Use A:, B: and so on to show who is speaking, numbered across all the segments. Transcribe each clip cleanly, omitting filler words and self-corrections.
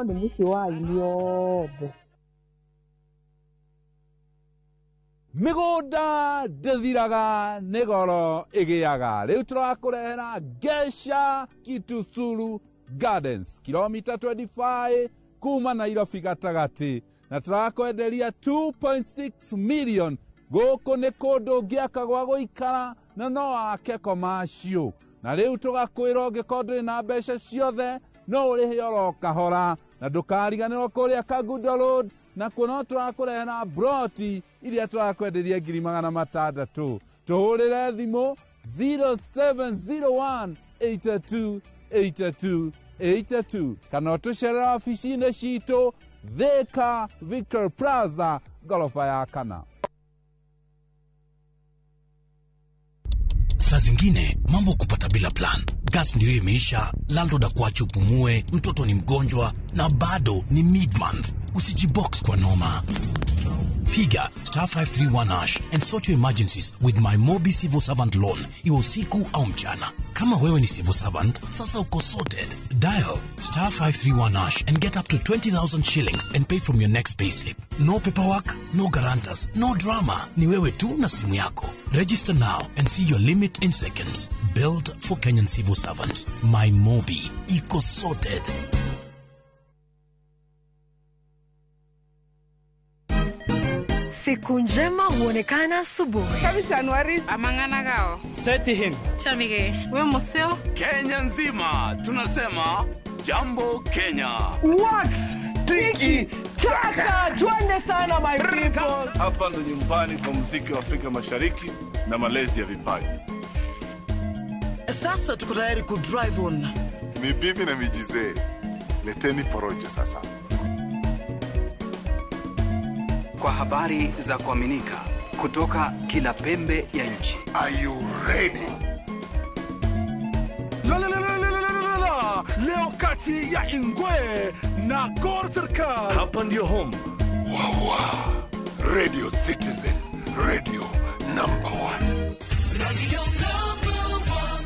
A: no ni muci wa iliothe
B: Migunda ndithiraga nĩ goro ĩgĩaga rĩu tũrakũrehera Gesha Kitusuru Gardens kilomita 25 kuma Nairobi gatagatĩ na tũrakwenderia 2.6 million gũkũ nĩ kũndũ ũngĩaka gwa gũikara na no wake commercial na rĩu tũgakwĩra ũngĩkorwo ndũrĩ na mbeca ciothe no ũrĩhe oro kahora na ndũkariganĩrwo kũrĩa Kagundo Road na kuno tũrakũrehera broti iria tũrakwenderia 600,000 tũhũrĩre thimũ 0701828282 kana tũcerera ofici-inĩ citũ Thika Vicar Plaza gorofa ya 4.
C: Saa zingine mambo kupata bila plan. Gas ndio imeisha, landlord akuache upumue, mtoto ni mgonjwa na bado ni mid-month. Usijibox kwa noma. Piga *531# and sort your emergencies with my Mobi Civil Servant Loan. Iwe usiku au mchana. Kama wewe ni civil servant, sasa uko sorted. Dial *531# and get up to 20,000 shillings and pay from your next payslip. No paperwork, no guarantors, no drama. Ni wewe tu na simu yako. Register now and see your limit in seconds. Built for Kenyan civil servants. My Mobi. Iko sorted.
D: Siku njema huonekana asubuhi.
A: kabisa Januari
E: amangana gao
F: Seti him
E: chamige we museo
G: Kenya nzima tunasema jambo Kenya.
F: wax tiki taka.
A: twende sana my people.
H: Hapa ndo nyumbani kwa muziki wa Afrika Mashariki na malezi ya vipaji.
F: Sasa tuko tayari ku drive on.
I: Mibibi na mijize, leteni porojo sasa.
J: Kwa habari za kuaminika kutoka kila pembe ya nchi.
I: Are you ready?
H: Leo kati ya Ingwe na Gor Serikali. Hapa ndio home.
I: Wawa, Radio Citizen, radio number 1.
C: Radio number 1.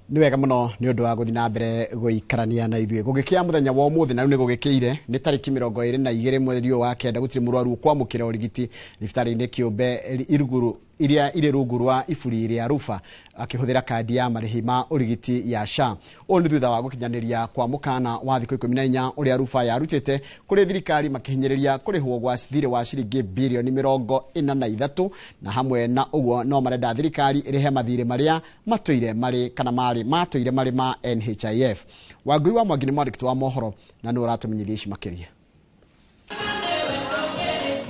K: Ni wega muno ni undu wa guthi na mbere guikarania na ithuĩ gugikia muthenya wa umuthi na riu ni gugikiire ni tariki 22 mweri wa kenda gutiri murwaru kwamukira urigiti thibitari-inĩ kĩũmbe iruguru iria ire rungu rwa iburi ria Rufa akihuthira kandi ya marihi ma urigiti ya SHA. O ni thutha wa gukinyaniria kwa mukana wa thikũ 14 uria Rufa yarutite kuri thirikari makihinyiriria kurihwo gwa thirĩ wa ciringi bilioni 43 na hamwe na uguo no marenda thirikari irihe mathirĩ maria matũire mari kana mari matũire mari ma NHIF. Wangui wa Mwangi ni mwandĩki wa mohoro na nĩ ũratũmenyithia ici makĩria.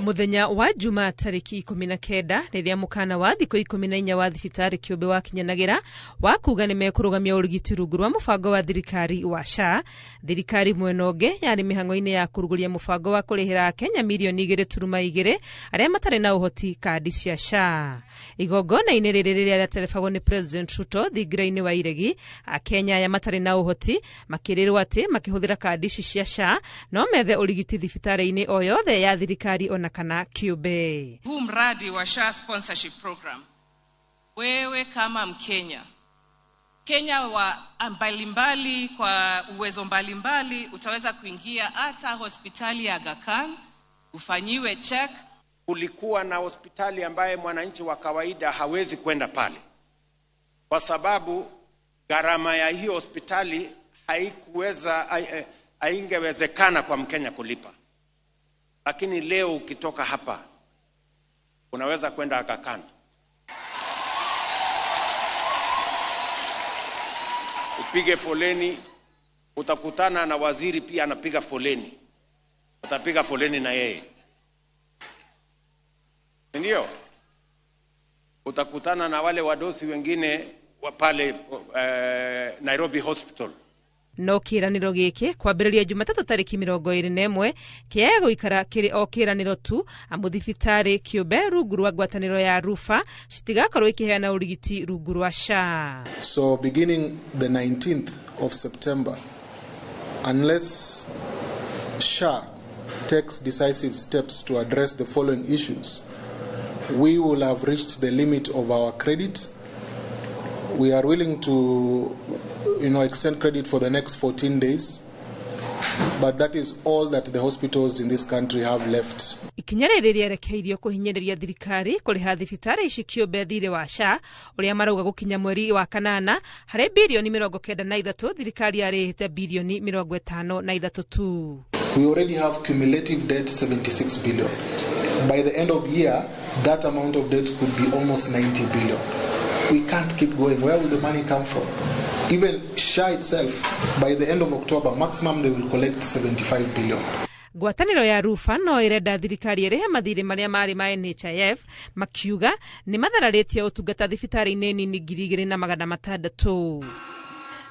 E: Muthenya wa Juma tariki 19 rĩrĩa mukana wa thikũ 14 wa thibitari kĩũmbe wakinyanagira wa kuga nĩ mekũrũgamia ũrigiti rungu rwa mũbango wa thirikari wa SHA. Thirikari mwenoge yarĩ mĩhang'o-inĩ ya kũrugũria mũbango wa kũrĩhĩra Kenya milioni 2.2 arĩa matarĩ na ũhoti kandi cia SHA. Igongona-inĩ rĩrĩ rĩrĩa rĩaterebagwo nĩ President Ruto thingira-inĩ wa iregi, Akenya aya matarĩ na ũhoti makĩrĩrwo atĩ makĩhũthĩra kandi ici cia SHA no methe ũrigiti thibitari-inĩ o yothe ya thirikari ona kana kiũmbe.
L: Huu mradi wa SHA sponsorship program, wewe kama Mkenya, Kenya wa mbalimbali kwa uwezo mbalimbali utaweza kuingia hata hospitali ya Aga Khan ufanyiwe check.
M: Kulikuwa na hospitali ambaye mwananchi wa kawaida hawezi kwenda pale kwa sababu gharama ya hiyo hospitali haingewezekana kwa Mkenya kulipa. Lakini leo ukitoka hapa unaweza kwenda Aga Khan, upige foleni, utakutana na waziri pia anapiga foleni, utapiga foleni na yeye, ndio utakutana na wale wadosi wengine wa pale Nairobi Hospital.
E: No kĩranĩro gĩkĩ kwambĩrĩria Jumatatu tariki 21 kĩaya gũikara kĩrĩ o kĩranĩro tu amu thibitarĩ kĩũmbe rungu rwa ngwatanĩro ya Rufa citigakorwo ikĩheana ũrigiti rungu rwa SHA.
N: So beginning the 19th of September, unless SHA takes decisive steps to address the following issues, we will have reached the limit of our credit. We are willing to, extend credit for the next 14 days. But that is all that the hospitals in this country have left.
E: Ikinya rĩrĩ rĩerekeirio kũhinyĩrĩria thirikari kũrĩha thibitarĩ ici kĩũmbe thirĩ wa SHA ũrĩa marauga gũkinya mweri wa kanana harĩ bilioni 93 thirikari yarĩhĩte bilioni 53 tu.
N: We already have cumulative debt 76 billion. By the end of year, that amount of debt could be almost 90 billion. We can't keep going. Where will the money come from? Even SHA itself, by the end of October, maximum they will collect 75 billion.
E: Ngwatanĩro ya Rufa no ĩrenda thirikari ĩrĩhe mathirĩ marĩa marĩ ma NHIF makiuga nĩ mathararĩtie ũtungata thibitarĩ-inĩ nini 2,600.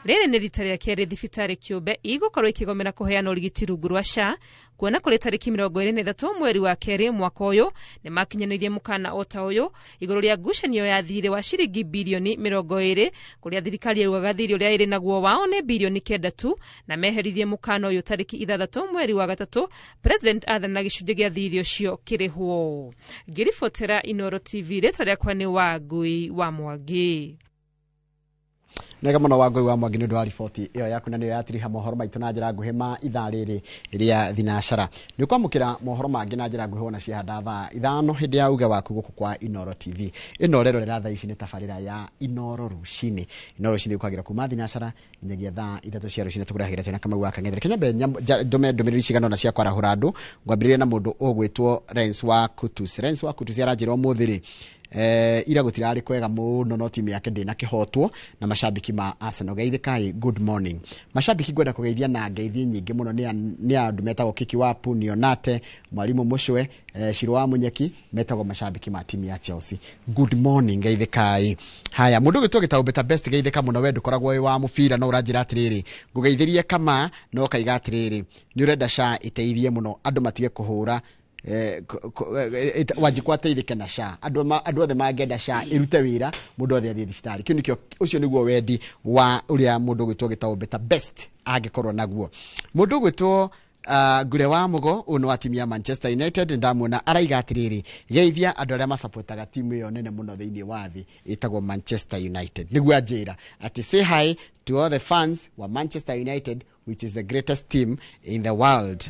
E: Rĩrĩ nĩ rita rĩa kerĩ thibitarĩ kĩũmbe igũkorwo ikĩgomera kũheana ũrigiti rungu rwa SHA kuona kũrĩ tarĩki 23 mweri wa kerĩ mwaka ũyũ nĩ makinyanĩirie mũkana o ta ũyũ igũrũ rĩa ngucanio ya thirĩ wa ciringi bilioni 20 kũrĩa thirikari yugaga thirĩ ũrĩa ĩrĩ naguo wao nĩ bilioni 9 tu na meheririe mũkana ũyũ tarĩki 6 mweri wa gatatũ president athana gĩcunjĩ gĩa thirĩ ũcio kĩrĩhwo. Ngĩribotera Inooro TV rĩtwa rĩakwa nĩ Wangui wa Mwangi.
K: Nega mũno Wangui wa Mwangi nĩ ũndũ wa riboti ĩyo yaku na nĩyo yatiriha mohoro maitũ na njĩra nguhĩ ma ithaa rĩrĩ rĩa thinacara. Nĩ kwamũkĩra mohoro mangĩ na njĩra nguhĩ ona ciahanda thaa 5 hĩndĩ ya uga waku gũkũ kwa Inooro TV. Ino rero rĩra thaa ici nĩ tabarĩra ya Inooro Rũcinĩ. Inooro Rũcinĩ ũkagira kuma thinacara nyagia thaa 3 cia rũcinĩ tũkũrahĩra tena kama gwaka ng'ethera Kenya be ndũmĩrĩri cigano na cia kwarahũra andũ ngwambĩrĩria na mũndũ ũgwĩtwo Rens wa Kutus. Rens wa Kutus aranjĩra ũmũthĩ ira gũtirarĩ kwega mũno no timu yake ndĩna kĩhotwo na mashabiki ma Arsenal geithĩkai good morning. Mashabiki gwenda kũgeithia na ngeithi nyingĩ mũno nĩ andũ metagwo Kiki Wapu, Nionate, Mwalimu Mushwe, Shiro wa Munyeki metagwo mashabiki ma timu ya Chelsea. Good morning geithĩkai. Haya mũndũ gĩtwo gĩtau Better Best geithĩka mũno wendo koragwo wa mũbira no ũranjĩra atĩrĩrĩ ngũgeithĩrie kama no kaiga atĩrĩrĩ nĩ ũrenda SHA ĩteithie mũno andũ matige kũhũra wajikwa teithike na SHA andũ othe mangenda SHA irute wira mũndũ othe athiĩ thibitarĩ. Kĩu nĩkĩo ũcio nĩguo wendi wa ũrĩa mũndũ gwĩtwo gĩtagwo Better Best angĩkorwo naguo. Mũndũ gwĩtwo Ngure wa Mugo uno wa timu ya Manchester United ndamuona araiga atĩrĩrĩ geithia andũ arĩa masapotaga timu ĩyo nene mũno thĩinĩ wa thĩ ĩtagwo Manchester United. Nĩguo anjĩra ati say hi to all the fans wa Manchester United which is the greatest team in the world.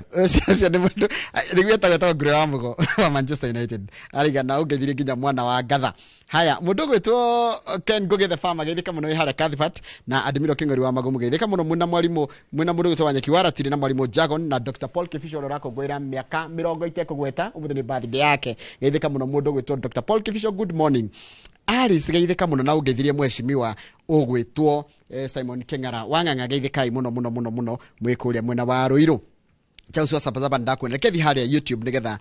K: Nĩguo etagwo Ngure wa Mugo wa Manchester United araiga na ũgeithire nginya mwana wa Ngatha. Haya mũndũ gwĩtwo Ken Ngugi the Farmer geithĩka mũno ihara Cathpat na Admiral King'ori wa Magumu geithĩka mũno mwĩna mũndũ gwĩtwo Wanyeki Waratiri na mwalimu Jagon na Dr. Paul Kifisho rorako gwĩra mĩaka 20 itekũgweta ũmũthĩ nĩ birthday yake geithĩka mũno mũndũ gwĩtwo Dr. Paul Kifisho good morning. Alice geithĩka mũno na ũgeithirie mweshimiwa ũgwĩtwo Simon Keng'ara wang'ang'a geithĩkai mũno mwĩkũrĩa mwena wa Rũirũ. Chelsea wa Sabazaba ndakwenda kethi harĩa YouTube nigetha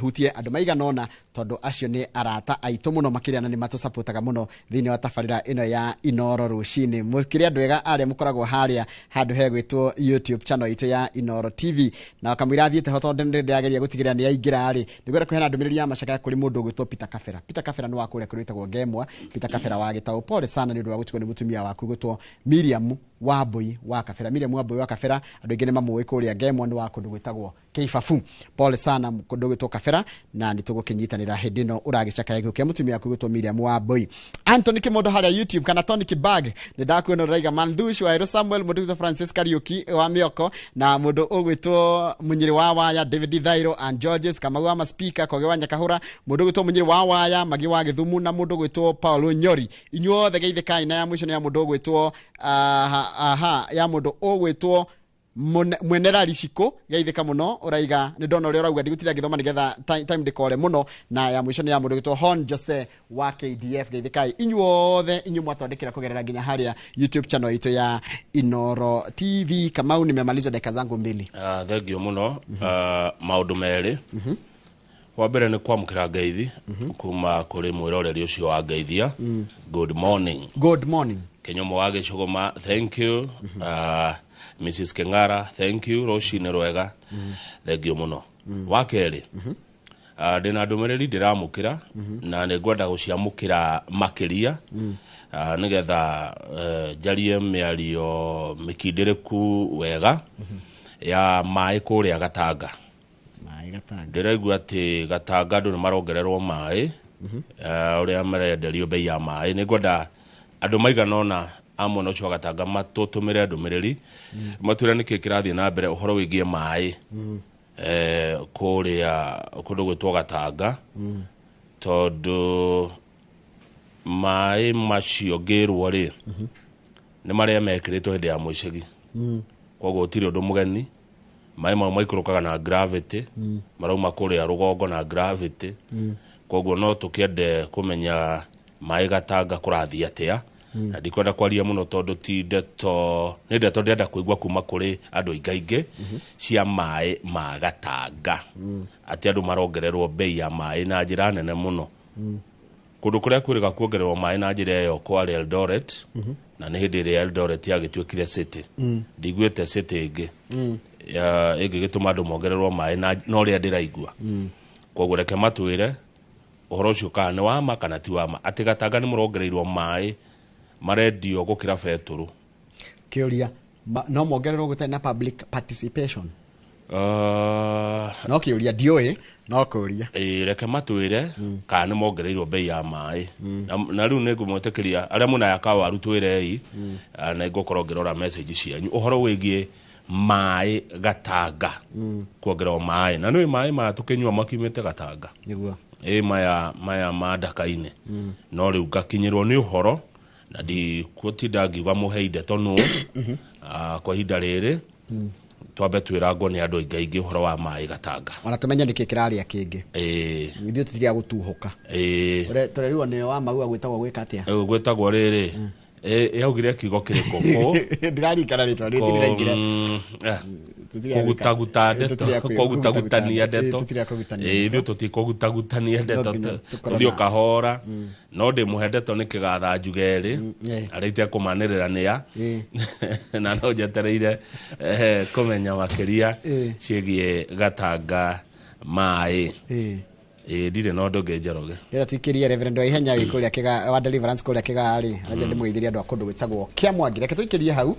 K: hutie andũ maiganona tondu acio ni arata aitũ mũno makĩria na nĩ matũsapotaga mũno thĩinĩ wa tabarĩra ĩno ya Inooro Rũcinĩ. Mũkĩria andũ ega arĩa mũkoragwo harĩa handũ hegwĩtwo YouTube channel itũ ya Inooro TV na kamwĩra thiĩte ho tondũ ndĩrageria gũtigĩrĩra nĩ yaingĩra rĩ nĩgwenda kũheana ndũmĩrĩri ya macaka kũrĩ mũndũ gwĩtwo Peter Kafera. Peter Kafera nĩ wa kũrĩa kũrĩtagwo Ngemwa. Peter Kafera wa Gĩtaũ pole sana nĩ ũndũ wa gũtigwo nĩ mũtumia waku gwĩtwo Miriam Wambui wa Kafera. Miriam Wambui wa Kafera andũ aingĩ nĩ mamũĩ kũrĩa Ngemwa nĩ wa kũndũ gwĩtagwo Keifafu. Pole sana kũndũ gwĩtwo Kafera na nĩtũgũkĩnyitanĩra hĩndĩ ĩno ũragĩcakaya gĩkũ kĩa mũtumia waku gwĩtwo Miriam Wambui. Anthony Kimondo harĩa YouTube kana Tony Kibag nĩ ndakwĩra Raiga Mandhush wa Samuel mũndũ gwĩtwo Francis Kariuki wa Mioko na mũndũ ũgwĩtwo Munyiri wa Waya David Thairo and Georges Kamau wa Speaker Koge wa Nyakahura mũndũ gwĩtwo Munyiri wa Waya Magi wa Githumu na mũndũ gwĩtwo Paulo Nyori. Inyuothe geithĩkai na ya mwisho nĩ ya mũndũ gwĩtwo ya mũndũ ũgwĩtwo Mwenera Riciko geithĩka mũno ũraiga nĩ ndona ũrĩa ũrauga ndigutira gĩthoma nĩgetha time ndĩkore mũno na ya mwisho nĩ ya mũndũ gwĩtwo Hon Jose wa KDF geithĩkai inyuothe inyuĩ mwatwandĩkĩra kũgerera nginya harĩa YouTube channel itũ ya Inooro TV. Kamau nimemaliza dakika zangu 2.
O: Thank you mũno. Maũndũ merĩ wa mbere nĩ kwamũkĩra ngeithi kuma kũrĩ mwĩroreri ũcio wa ngeithia good morning.
K: Good morning
O: Kenyomo wa Gĩcũgũma thank you. Mrs. Keng'ara thank you Rũcinĩ rwega thank you mũno. Wa kerĩ ndĩna ndũmĩrĩri ndĩramũkĩra na nĩ ngwenda gũciamũkĩra makĩria nĩgetha njarie mĩario mĩkindĩrĩku wega ya maĩ kũrĩa Gatanga. Ndĩraigua atĩ Gatanga andũ nĩ marongererwo maĩ uria marenderio bei ya mai ni ngwenda andu maiganona amwe no cio Gatanga matutumire ndumiriri matwira niki kirathie na mbere uhoro wigie mai kuria kundu gwitwo Gatanga tondu mai macio ngirwo ri ni maria mekiritwo hindi ya muicigi koguo tiri undu mugeni mai mau maikurukaga na gravity marauma kuria rugongo na gravity koguo no tukiende kumenya mai Gatanga kurathia atia na ndikwenda kwaria muno tondu ti ndeto ni ndeto ndenda kuigua kuma kuri andu ingaingi cia mai ma Gatanga ati andu marongererwo bei ya mai na njira nene muno kundu kuria kwiriga kuongererwo mai na njira iyo kwa Eldoret na ni hindi ria Eldoret yagituikire city ndigwite city ingi ya igigituma andu mongererwo mai na no ria ndiraigua koguo reke matwire uhoro ucio kana ni wa ma kana ti wa ma ati Gatanga ni murongereirwo mai marendio gukira beturu
K: kiuria no mongererwo gutari na public participation no kiuria dioi no kuria
O: reke matwire kana ni mongereirwo bei ya mai na riu ni ngumwetekeria aria muna yakawa arutwirei na igukoro ngirora message cianyu uhoro wigie mai Gatanga kuongererwo mai na ni mai ma tukinywa makimite Gatanga
K: niguo
O: maya madakaine no riu ngakinyirwo ni uhoro na di kutinda ngiuga muheide tonu kwa hinda riri twambe twiragwo ni andu ingaingi uhoro wa mai Gatanga
K: ona tumenya niki kiraria kingi ithuĩ tutiria gutuhuka tureriwa ni wa maua gwitagwo gwikatia
O: gwitagwo riri yaugire kigo kiriko ko
K: ndirarikana ritwa ritiraingire
O: kugutaguta ndeto kugutagutania ndeto ithuĩ tutikugutagutania ndeto tuthio kahora no ndi muhendeto ni kigatha njugeri arite kumanirira nia na no njetereire kumenya makiria cigie Gatanga mai ndire no ndoge njeroge
K: ira tikirie Reverend Ihenya wikuria kiga wa Deliverance kuria kiga ari aje ndimuithiria andu akundu gwitagwo kia mwangire ke tuikirie hau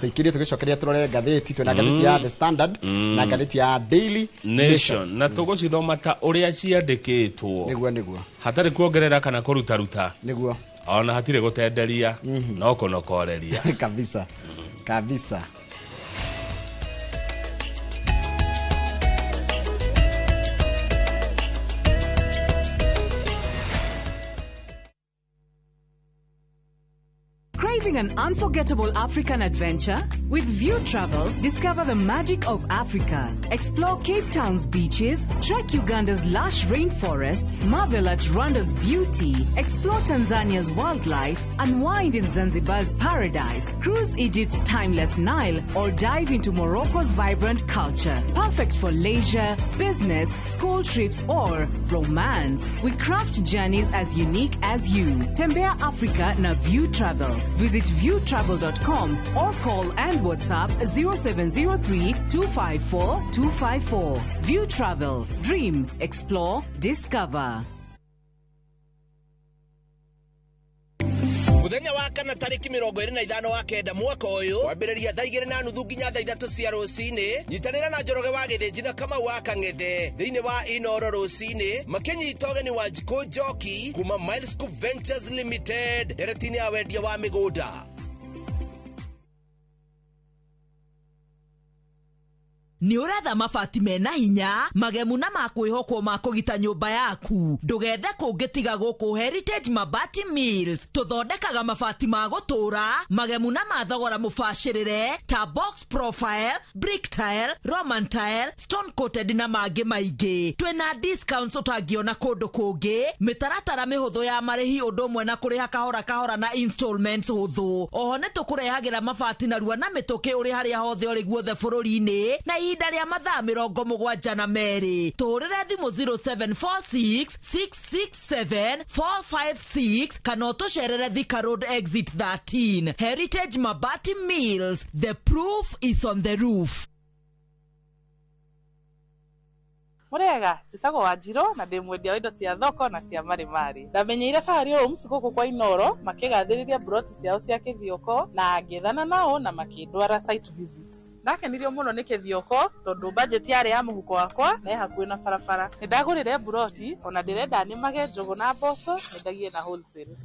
K: tuikirie tugicokeria turore ngatheti twina ngatheti ya The Standard na ngatheti ya Daily
O: Nation na tugucithoma ta uria ciandikitwo
K: niguo
O: hatari kuongerera kana kuruta
K: niguo
O: ona hatire gutenderia no kunokoreria
K: kabisa
P: Craving an unforgettable African adventure? With View Travel, discover the magic of Africa. Explore Cape Town's beaches, trek Uganda's lush rainforests, marvel at Rwanda's beauty, explore Tanzania's wildlife, unwind in Zanzibar's paradise, cruise Egypt's timeless Nile, or dive into Morocco's vibrant culture. Perfect for leisure, business, school trips, or romance. We craft journeys as unique as you. Tembea Africa na View Travel. Visit viewtravel.com or call and WhatsApp 0703 254 254. View Travel. Dream, explore, discover.
Q: Muthenya wa kana tariki 25 wa kenda mwaka uyu wambiriria thaa 2:30 nginya thaa 3 cia rucini nyitanira na Njoroge wa Githinji na Kamau wa Kang'ethe thiini wa Inoro rucini makinyita ugeni wa Njiko Njoki kuma Milescope Ventures Limited deretini ya wendia wa migunda.
R: Ni uratha mabati mena hinya magemu na makwihokwo makugita nyumba yaku ndugethe kungitiga guku Heritage Mabati Mills tuthondekaga mabati ma gutura magemu na mathogora mubashirire ta box profile, brick tile, roman tile, stone coated na mangi maingi. Twina discounts utangiona kundu kungi, mitaratara mihuthu ya marihi undu umwe na kuriha kahora na installments huthu. Oho nitukurehagira mabati na rua na mituki uri haria hothe uri guothe bururi-ini na ihinda ria mathaa 72 na meri. Tuhurire thimu 0746 667 456 kana utucerere Thika Road exit 13. Heritage Mabati Mills, the proof is on the roof.
S: Murega njitagwo Wanjiro na ndi mwendia wa indo cia thoko na cia marimari. Ndamenyeire Fahari Homes guku kwa Inoro makigathiriria broti ciao cia kithioko na ngethana nao na makindwara site visits. ndakenirio muno nä kä thioko tondå budget yarä ya må huko wakwa na hakuä na barabara nä ndagå rä re mburoti ona ndä renda nä mage njågå na mboco nä ndagie na wholesale.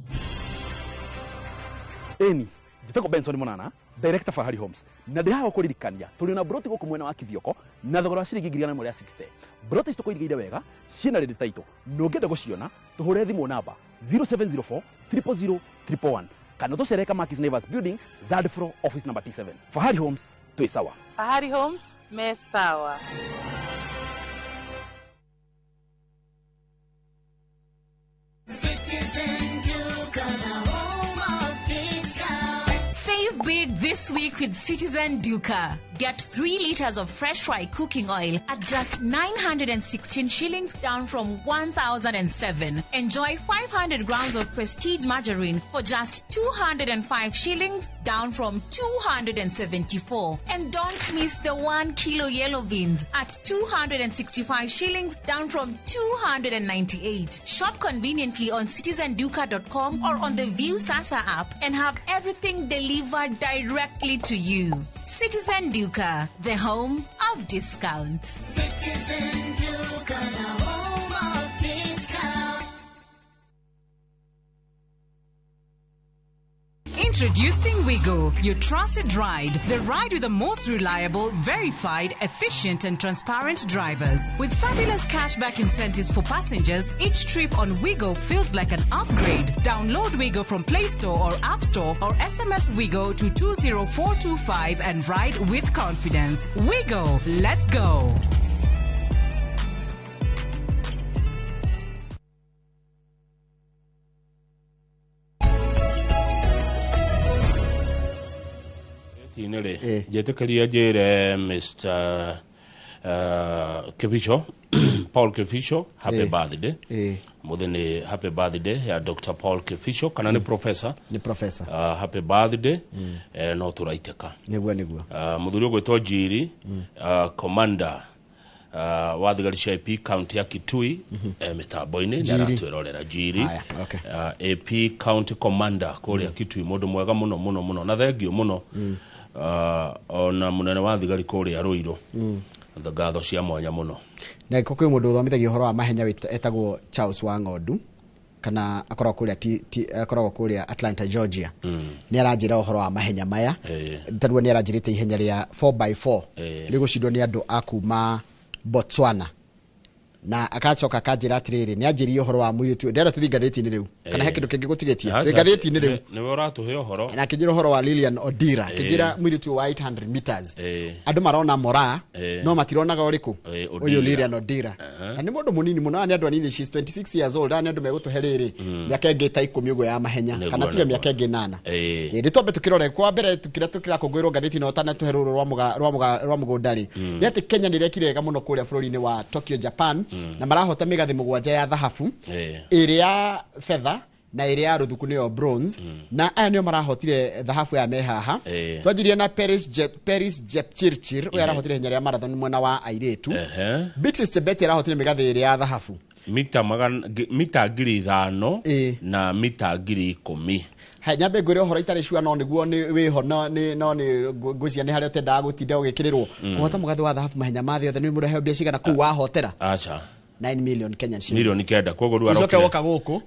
H: Eni njitagwo Benson Munana, director Fahari Homes, na ndä haha kå ririkania tå rä na mburoti gå kå mwena wa kithioko na thogora wa ciringi 160. Mburoti ici tå kå irigä wega ciĩna rĩrĩ taitũ na ũngĩenda gũciona tå hå re thimũ namba 0704 000 111 kana tå cereka Markis Naivas Building 3rd floor office number T7. Fahari Homes twĩ sawa.
S: Fahari Homes me sawa.
T: Save big this week with Citizen Duca. Get 3 liters of fresh fry cooking oil at just 916 shillings, down from 1,007. Enjoy 500 grams of prestige margarine for just 205 shillings, down from 274. And don't miss the 1 kilo yellow beans at 265 shillings, down from 298. Shop conveniently on citizenduca.com or on the View Sasa app and have everything delivered directly to you. Citizen Duca, the home of discounts.
U: Citizen Duca, the home of discounts.
P: Introducing Wigo, your trusted ride. The ride with the most reliable, verified, efficient and transparent drivers. With fabulous cashback incentives for passengers, each trip on Wigo feels like an upgrade. Download Wigo from Play Store or App Store or SMS Wigo to 20425 and ride with confidence. Wigo, let's go.
O: Tinere jetekeria jere Mr. Kevicho Paul Kevicho happy birthday. Mutheni happy birthday ya Dr. Paul Kevicho kana ni professor.
K: Ni professor.
O: Happy birthday no turaiteka.
K: Niguo.
O: Muthuri gwetwo Jiri commander wa thigari cia AP county ya Kitui mitambo-ini ni aratwirorera Jiri. AP county commander kuria Kitui mundu mwega muno na thengio muno ona munene wa thigari kuria Ruiru ngatho cia mwanya muno.
K: Na kokwe mundu thomithagio horo wa mahenya etagwo Charles Wangodu kana akoragwo kuria Atlanta Georgia. Ni aranjira horo wa mahenya maya tarua ni aranjirite ihenya ria 4x4 rigucidwo ni andu akuma Botswana na akacoka kanjira atiriri ni anjiriyo horo wa mwiri tu ndera tuthi ngatheti-ini riu kana he kindu kingi gutigetia ngatheti-ini riu
O: ni uratuhe horo
K: na kinjira horo wa Lilian Odira kinjira mwiri tu wa 800 meters andu marona mora no matironaga uriku uyu Lilian Odira na ni mundu munini muno ni andu anini, she's 26 years old ani andu megutuheriri miaka ingi ta 10 ugo ya mahenya kana tuge miaka ingi 8 ndi twambe tukirore kwa mbere tukira kugwirwo ngatheti no tana tuheruru rwa mugundari ni ati Kenya ni rekirega muno kuria bururi-ini wa Tokyo Japan na marahota migathi mugwanja ya dhahabu iria fedha na iria ya ruthuku niyo bronze na aya nio marahotire dhahabu ya mehaha twanjirie na Paris Jepchirchir uya arahotire henya ya marathon mwena wa airetu Beatrice Chebet arahotire migathi iria ya dhahabu
O: mita 5,000 na mita 10,000.
K: Nyambe ngwire horo itari shua no niguo ni wiho no ni ngwiciria ni haria utendaga gutinda ugikirirwo kuhota mugathi wa dhahabu mahenya mathe othe ni murehe mbia cigana ku wahotera
O: acha
K: 9 million Kenyan shillings
O: milioni kenda kogo ru arokire
K: woka guku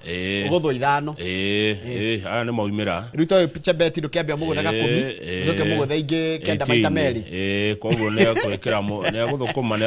K: uguthwo ithano
O: aya ni maumira
K: ruto picha beti ndukiambia muguthaga 10 ucoke mugutha ingi kenda maita meri
O: kogo ne akwekera ne aguthukuma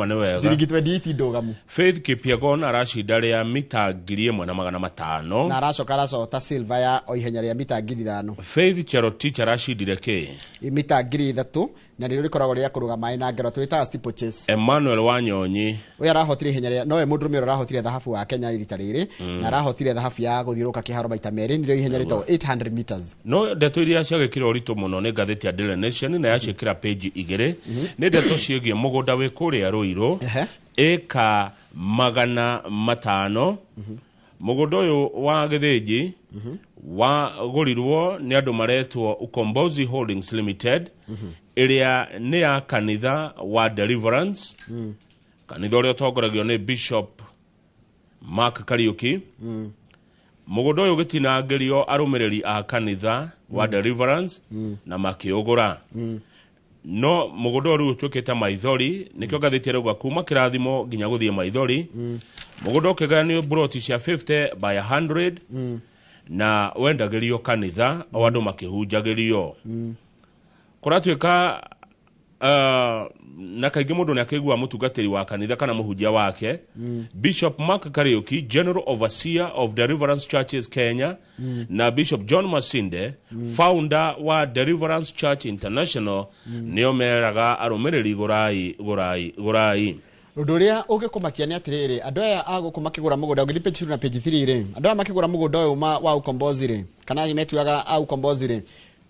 O: ni wega
K: ciringi 28 ndugamu.
O: Faith Kipyegon aracinda ria mita 1,500
K: na aracota silver ya oihenya ria mita 5,000.
O: Faith Cherotich aracindire ki
K: mita 3,000 na ndio rikoragwo ria kuruga mai na ngero twita steeplechase.
O: Emmanuel Wanyonyi
K: uya arahotire ihenya no mundu rumiro arahotire dhahabu wa Kenya irita riri na arahotire dhahabu ya guthiuruka kiharo maita meri ndio ihenya rito 800 meters.
O: No ndeto iria ciagekira uritu muno ni ngatheti ya Daily Nation na yacikira page 2 ni ndeto ciegie mugunda wi kuria Ruiru eka 500 mugunda uyu wa githinji wa gurirwo ni andu maretwo Ukombozi Holdings Limited iria ni ya kanitha wa Deliverance kanitha uria tongoragio ni Bishop Mark Kariuki mugunda uyu gitinangerio arumiriri a kanitha wa Deliverance na makiugura no mugondo ru twekete maithori nikyo gathitire gwa kuma kirathimo ginya guthie maithori mugondo keganio broti cia 50 by 100 na wendagirio kanitha o andu makihunjagirio kuratwika na kaingĩ mũndũ nĩakĩigua mũtungatĩri wa kanitha kana mũhunjia wake Bishop Mark Kariuki, General Overseer of Deliverance Churches Kenya na Bishop John Masinde founder wa Deliverance Church International nĩo meraga arũmĩrĩri gurai
K: Ũndũ ũrĩa ũngĩkũmakia nĩ atĩrĩrĩ, andũ aya agũkũ makĩgũra mũgũnda ũgĩthiĩ page 2 na page 3 rĩ, andũ aya makĩgũra mũgũnda ũyũ wa ukombozi rĩ, kana metuaga au ukombozi rĩ,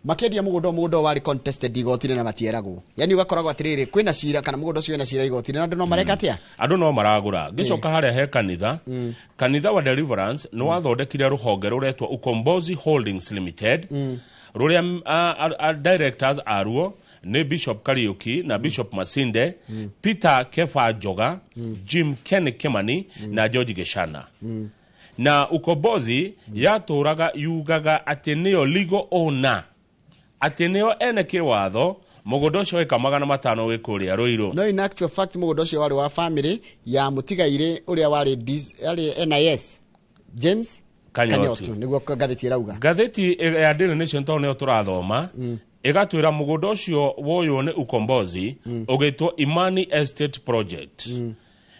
K: makendia mũgũnda wari contested igoti-inĩ na matieragwo. Yani ugakoragwo atĩrĩrĩ, kwĩna cira kana mũgũnda ũcio wĩna cira igoti-inĩ na andũ no mareka atĩa?
O: Andũ no maragũra. Ngĩcoka harĩa he kanitha, kanitha wa Deliverance nĩ wathondekire rũhonge rũretwo Ukombozi Holdings Limited, rũrĩa directors aruo ni Bishop Kariuki na Bishop Masinde, Peter Kefa Joga, Jim Ken Kimani na George Geshana. Na Ukombozi yatũraga yugaga atĩ nĩyo legal owner, atĩ nĩyo ene kĩwatho mũgũnda ũcio weka 500 wĩ kũrĩa Ruiru.
K: No in actual fact mũgũnda ũcio warĩ wa family ya mũtigaire ũrĩa warĩ NIS James Kanyotu nĩguo gatheti ĩrauga.
O: Gatheti ya Daily Nation nĩyo tũrathoma igatwira mũgũnda ũcio woywo nĩ Ukombozi ũgĩtwo Imani Estate Project.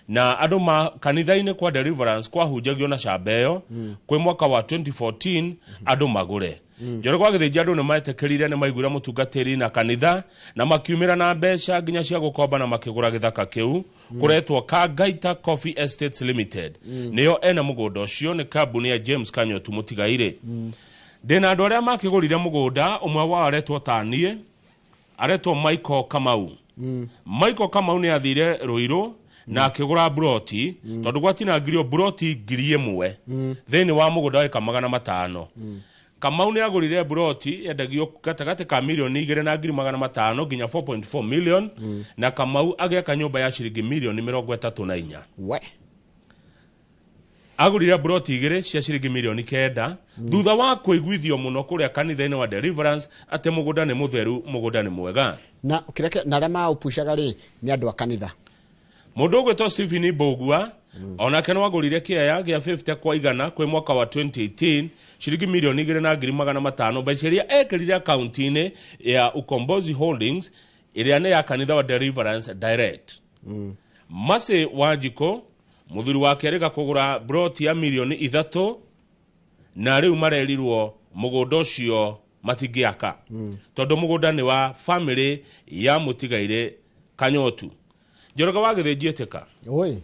O: Na andũ kanitha-inĩ kwa Deliverance kwahunjagio na cambeo kwĩ mwaka wa 2014 andũ magũre. Njoro kwa gĩthĩnji andũ nĩmetĩkĩrire nĩ maiguire mũtungatĩri na kanitha na makiumĩra na mbeca nginya cia gũkomba na makĩgũra gĩthaka kĩu kũretwo Kagaita Coffee Estates Limited. Nĩyo ena mũgũnda ũcio nĩ kambuni ya James Kanyotu mũtigaire. Ndĩna andũ arĩa makĩgũrire mũgũnda, ũmwe wao aretwo tanie, aretwo Michael Kamau. Michael Kamau nĩ athire Ruiru na akĩgũra broti tondũ gwatinangirio broti 1,000 thĩinĩ wa mũgũnda wa 500. Kamau nĩ agũrire broti yendagio gatagatĩ ka milioni 2,500 nginya 4.4 million na Kamau agĩaka nyũmba ya ciringi milioni 34.
K: We
O: agũrire broti 2 cia ciringi milioni 9 thutha wa kũiguithio mũno kũrĩa kanitha-inĩ wa Deliverance atĩ mũgũnda nĩ mũtheru, mũgũnda nĩ mwega.
K: Na ukireke na arĩa maupushaga rĩ nĩ andũ a kanitha.
O: Mũndũ ũgwĩtwo Stephen Bogua onake nĩ wagũrire kĩaya gĩa 50 kwa igana kwĩ mwaka wa 2018 ciringi milioni 2,500 mbeca iria ekĩrire akaunti-inĩ ya Ukombozi Holdings ĩrĩa nĩ ya kanitha wa Deliverance Direct. Mase Wanjiko mũthuri wake arĩga kũgũra broti ya milioni 3 na rĩu marerirwo mũgũnda ũcio matingĩaka tondũ mũgũnda nĩ wa family ya mũtigaire Kanyotu. Njoroga wa gĩthĩnji etĩka.
K: Oi.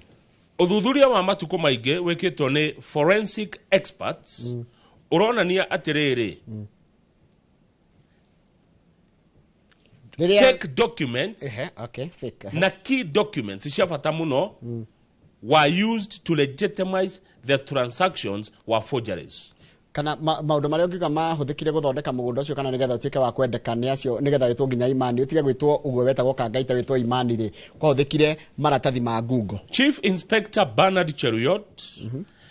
O: Ũthuthuria wa matukũ maingĩ wĩkĩtwo nĩ forensic experts ũronania atĩrĩrĩ fake documents na key documents cia bata mũno were used to legitimize the transactions were forgeries.
K: Kana maũndũ marĩa ũngiuga mahũthĩkire gũthondeka mũgũnda ũcio kana nĩgetha ũtuĩke wa kwendeka nĩ acio nĩgetha wĩtwo nginya Imani ũtige gwĩtwo ũguo wetagwo Kagaita wĩtwo Imani rĩ kwahũthĩkire maratathi ma Google.
O: Chief Inspector Bernard Cheruiyot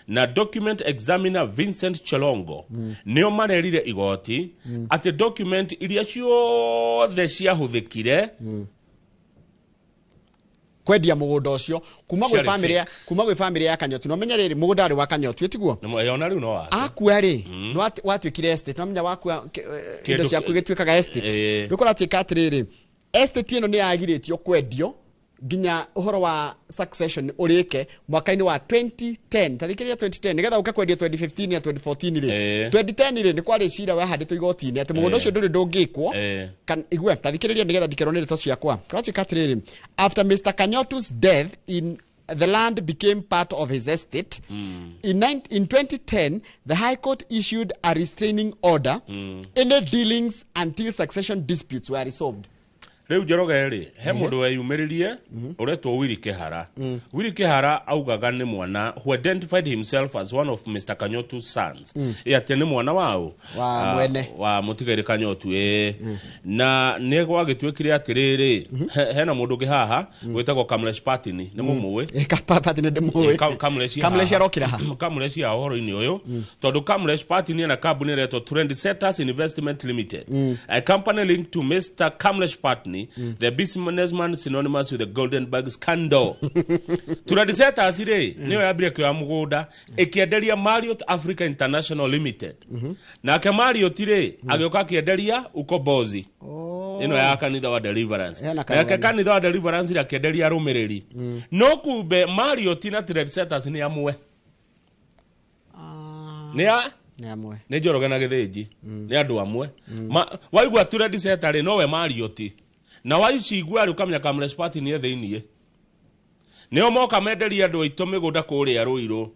O: na document examiner Vincent Chelongo nĩo marerire igoti atĩ document iria ciothe ciahũthĩkire
K: kwendia mũgũnda ũcio kuma gwĩ family ya Kanyotu. No menya rĩrĩ mũgũnda arĩ wa Kanyotu etiguo
O: ona rĩu no wake
K: akua rĩ no watwĩkire estate. No menya wakua indo ciaku gĩtuĩkaga estate nĩkũratuĩka atĩrĩrĩ estate ĩno nĩ yagirĩtio kwendio nginya ũhoro wa succession ũrĩke mwaka-inĩ wa 2010 tathikĩrĩria 2010 nĩgetha ũka kwendia 2015 na 2014 rĩ 2010 rĩ nĩ kwarĩ cira wahandĩtwo igoti-inĩ atĩ mũgũnda ũcio ndũrĩ ndũngĩkwo igwe tathikĩrĩria nĩgetha ndikerwo nĩ rĩtwa ciakwa. Kũratuĩka atĩrĩrĩ after Mr. Kanyotu's death the land became part of his estate. In 2010 the High Court issued a restraining order any dealings until succession disputes were resolved.
O: Rĩu Njoroge rĩ he mũndũ weyumĩrĩrie ũretwo Willy Kĩhara. Willy Kĩhara augaga nĩ mwana who identified himself as one of Mr. Kanyotu's sons. Atĩ nĩ mwana wao wa mũtigaire Kanyotu na nĩ gwagĩtuĩkire atĩrĩrĩ hena mũndũ ũngĩ haha wĩtagwo Kamlesh Patini nĩ mũmũĩ.
K: Patini ndĩmũĩ. Kamlesh arokĩra ha.
O: Kamlesh ya ũhoro-inĩ ũyũ tondũ Kamlesh Patini na kambuni ĩretwo Trendsetters Investment Limited, a company linked to Mr. Kamlesh Patini Kidini, the businessman synonymous with the Goldenberg scandal. Tunadiseta asire, niyo yabire kwa mugunda, ekienderia Marriott Africa International Limited. Na ke Marriott ire, agioka kienderia ukombozi. Ino ya kanitha wa Deliverance. Na ke kanitha wa Deliverance ira kienderia rumiriri. No kumbe Marriott na Trendsetters ni amwe. Ni
K: amwe.
O: Ni Njoroge na Githĩnji. Ni andu amwe. Waigua Trendsetters no we Marriott. Na waicigua ri ukamenya Camress Party ni thĩinĩ. Nĩo moka menderia andũ aitũ mĩgũnda kũrĩa Rũirũ.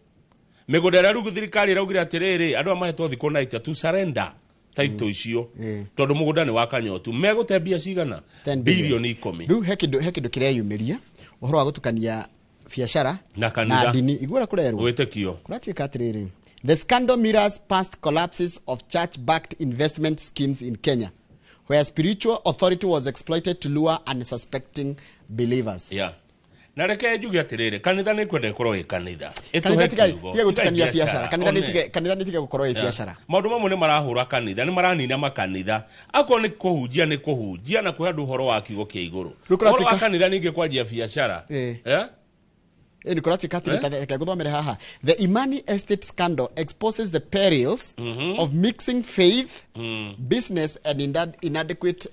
O: Mĩgũnda ĩrĩa rĩu thirikari ĩraugire atĩrĩrĩ andũ mahetwo thikũ 90 to surrender taito icio. Tondũ mũgũnda nĩ wa Kanyotu. Megũte mbia cigana? Bilioni 10.
K: Rĩu he kĩndũ kĩreyumĩria ũhoro wa gũtukania biacara na dini. Igũra kũrerwo.
O: Wĩtĩkio.
K: Kũratuĩka atĩrĩrĩ. The scandal mirrors past collapses of church-backed investment schemes in Kenya, where spiritual authority was exploited to lure unsuspecting believers.
O: Yeah. Na reke njuge atiriri kanitha nĩ kwenda ikorwo ĩ kanitha.
K: Tiga gutukania biacara. Kanitha nĩ tiga gukorwo ĩ biacara.
O: Maũndũ mamwe nĩ marahũra kanitha, nĩ maranina makanitha. Akoo nĩ kũhunjia na kũhe andũ ũhoro wa kiugo kĩa igũrũ. Ũhoro wa kanitha ningĩ kwanjia biacara.
K: The Imani Estate scandal exposes the perils of mixing faith, business, and inadequate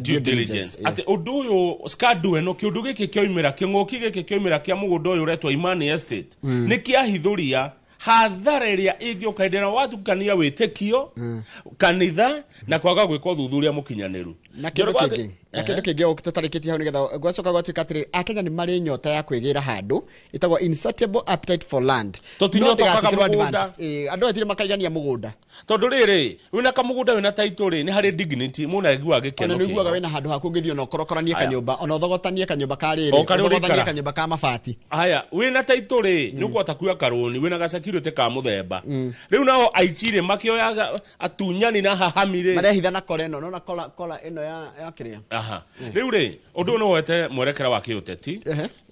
K: due diligence.
O: Ati undu uyu scandal eno kiundu giki kioimira king'oki giki kioimira kia mugunda uyu uretwa Imani Estate ni kiahithuria hathara iria ingĩũkaendera watukania wĩtĩkio kanitha na kwaga gwĩka ũthuthuria mũkinyanĩru.
K: Na kĩndũ kĩngĩ ũtarĩkĩtie hau nĩgetha gwacoka gwatuĩka atĩrĩ Akenya nĩ marĩ nyota ya kwĩgĩra handũ ĩtagwo insatiable appetite for land. Andũ atirĩ makaigania mũgũnda.
O: Tondũ rĩrĩ wĩna kamũgũnda wĩna title rĩ nĩ harĩ dignity mũndũ aiguaga gĩkeno.
K: Ona nĩiguaga wĩna handũ ha kũngĩthio ona ũkorokoranie kanyũmba ona ũthogotanie kanyũmba ka rĩrĩ ũthogotanie kanyũmba ka mabati.
O: Haya wĩna title rĩ nĩ ũkũhota kuoya karũni wĩna gacakirĩte ka mũthemba. Rĩu nao aichire makĩoya atunyani na hahamire.
K: Marehitha na koreno no na kola ĩno ya kĩrĩa.
O: Rĩu rĩ ũndũ no wete mwerekera wa kĩũteti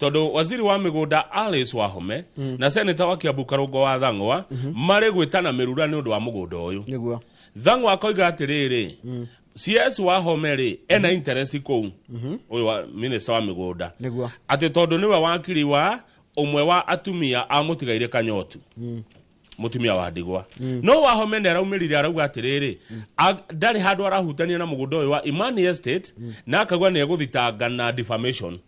O: tondũ waziri wa mĩgũnda Alice Wahome na senator wa Kiambu Karũngo wa Thang'wa marĩ gwĩtana mĩrura nĩ ũndũ wa mũgũnda ũyũ.
K: Nĩguo.
O: Thang'wa akoiga atĩrĩrĩ CS Wahome rĩ ena interest kũu ũyũ wa minister wa mĩgũnda.
K: Nĩguo.
O: Atĩ tondũ nĩwe wakiri wa ũmwe wa atumia amũtigaire Kanyotu. Mutumia wa Ndigwa. No Wahome nĩ araumĩrire arauga atĩrĩrĩ ndarĩ handũ arahutania na mũgũnda ũyũ wa Imani Estate na akauga nĩ egũthitanga na defamation.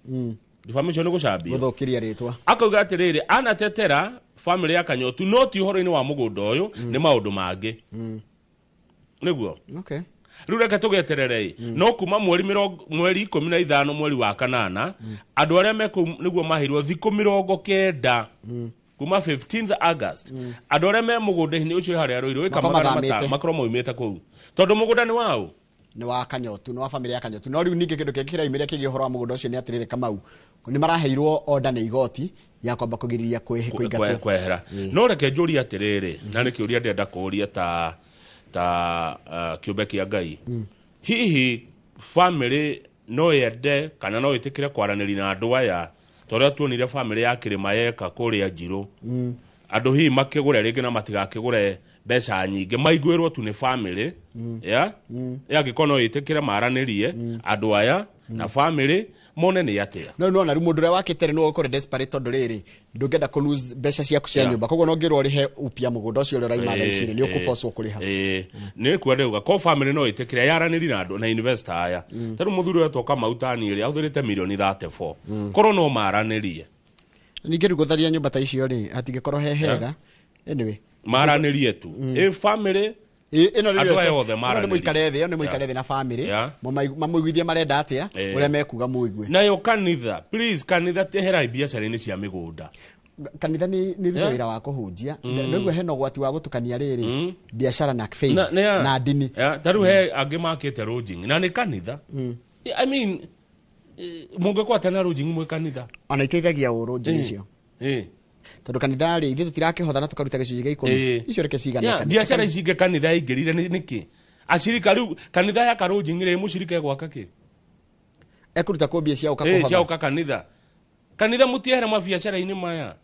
O: Defamation nĩ gũcambia.
K: Gũthũkĩria rĩtwa.
O: Akauga atĩrĩrĩ anatetera family ya Kanyotu no ti ũhoro-inĩ wa mũgũnda ũyũ nĩ maũndũ mangĩ. Nĩguo.
K: Okay.
O: Rĩu reke tũgeterere no kuma mweri 15 mweri wa kanana andũ arĩa mekũ nĩguo mahirwo thikũ 90 kuma 15th August andũ arĩa me mũgũnda-inĩ ũcio harĩa Rũirũ ĩkamagana makorwo moimĩte kũu tondũ mũgũnda nĩ wao
K: nĩ wa Kanyotu nĩ wa family ya Kanyotu no rĩu ningĩ kĩndũ kĩngĩ kĩraimĩrĩa kĩgĩ ũhoro wa mũgũnda ũcio nĩ atĩrĩrĩ Kamau nĩ maraheirwo order nĩ igoti ya kwamba kũgirĩrĩria kwĩingatwo
O: kwehera no reke njũrie atĩrĩrĩ na nĩ kĩũria ndĩrenda kũũria ta kĩũmbe kĩa Ngai hihi family no yende kana no ĩtĩkĩre kwaranĩria na andũ aya tondũ tuonire family ya Kĩrĩma yeka kũrĩa Njirũ andũ hihi makĩgũre rĩngĩ na matigakĩgũre mbeca nyingĩ maiguĩrwo tu nĩ family yagĩkorwo no ĩtĩkĩre maranĩrie andũ aya na family mone nĩ atĩa
K: no na rĩu mũndũ ũrĩa wakĩtere no gũkorwo desperate tondũ rĩrĩ ndũngĩenda kũ lose mbeca ciaku cia nyũmba koguo no ngĩrwo rĩhe upia mũgũnda ũcio ũrĩa ũraima thaa ici nĩ ũkũbocwo kũrĩha
O: nĩ kwenda uga ko family no ĩtĩkĩre yaranĩri na andũ na investor aya tondũ mũthuri ũyũ toka mautani ĩrĩa ahũthĩrĩte milioni 34 korwo no maranĩrie
K: ningĩ rĩu gũtharia nyũmba ta icio rĩ hatingĩkorwo he hega anyway
O: maranĩrie tu family
K: ĩno nĩ mũikare thĩ na family mamũiguithie marenda atĩa ũrĩa mekuga mũigue
O: nayo kanitha please kanitha teherai biacara-inĩ cia mĩgũnda
K: kanitha nĩ wĩra wa kũhunjia nĩguo hena ũgwati wa gũtukania rĩrĩ biacara na faith na dini
O: tarĩu he angĩ makĩte lodging na nĩ kanitha I mean mũngĩkorwo atĩ na lodging mwĩ kanitha
K: ona iteithagia lodging icio tondũ kanitha rĩ ithuĩ tũtirakĩhotha na tũkaruta gĩcunjĩ gĩa 10 icio reke cigane
O: biacara ici ingĩ kanitha ingĩrire nĩkĩ acirika rĩu kanitha ya karũnjing rĩ mũcirika gwaka kĩ
K: ekũruta kũmbia cia ũka kũhotha
O: cia ũka kanitha mutiehera mabiacara-inĩ maya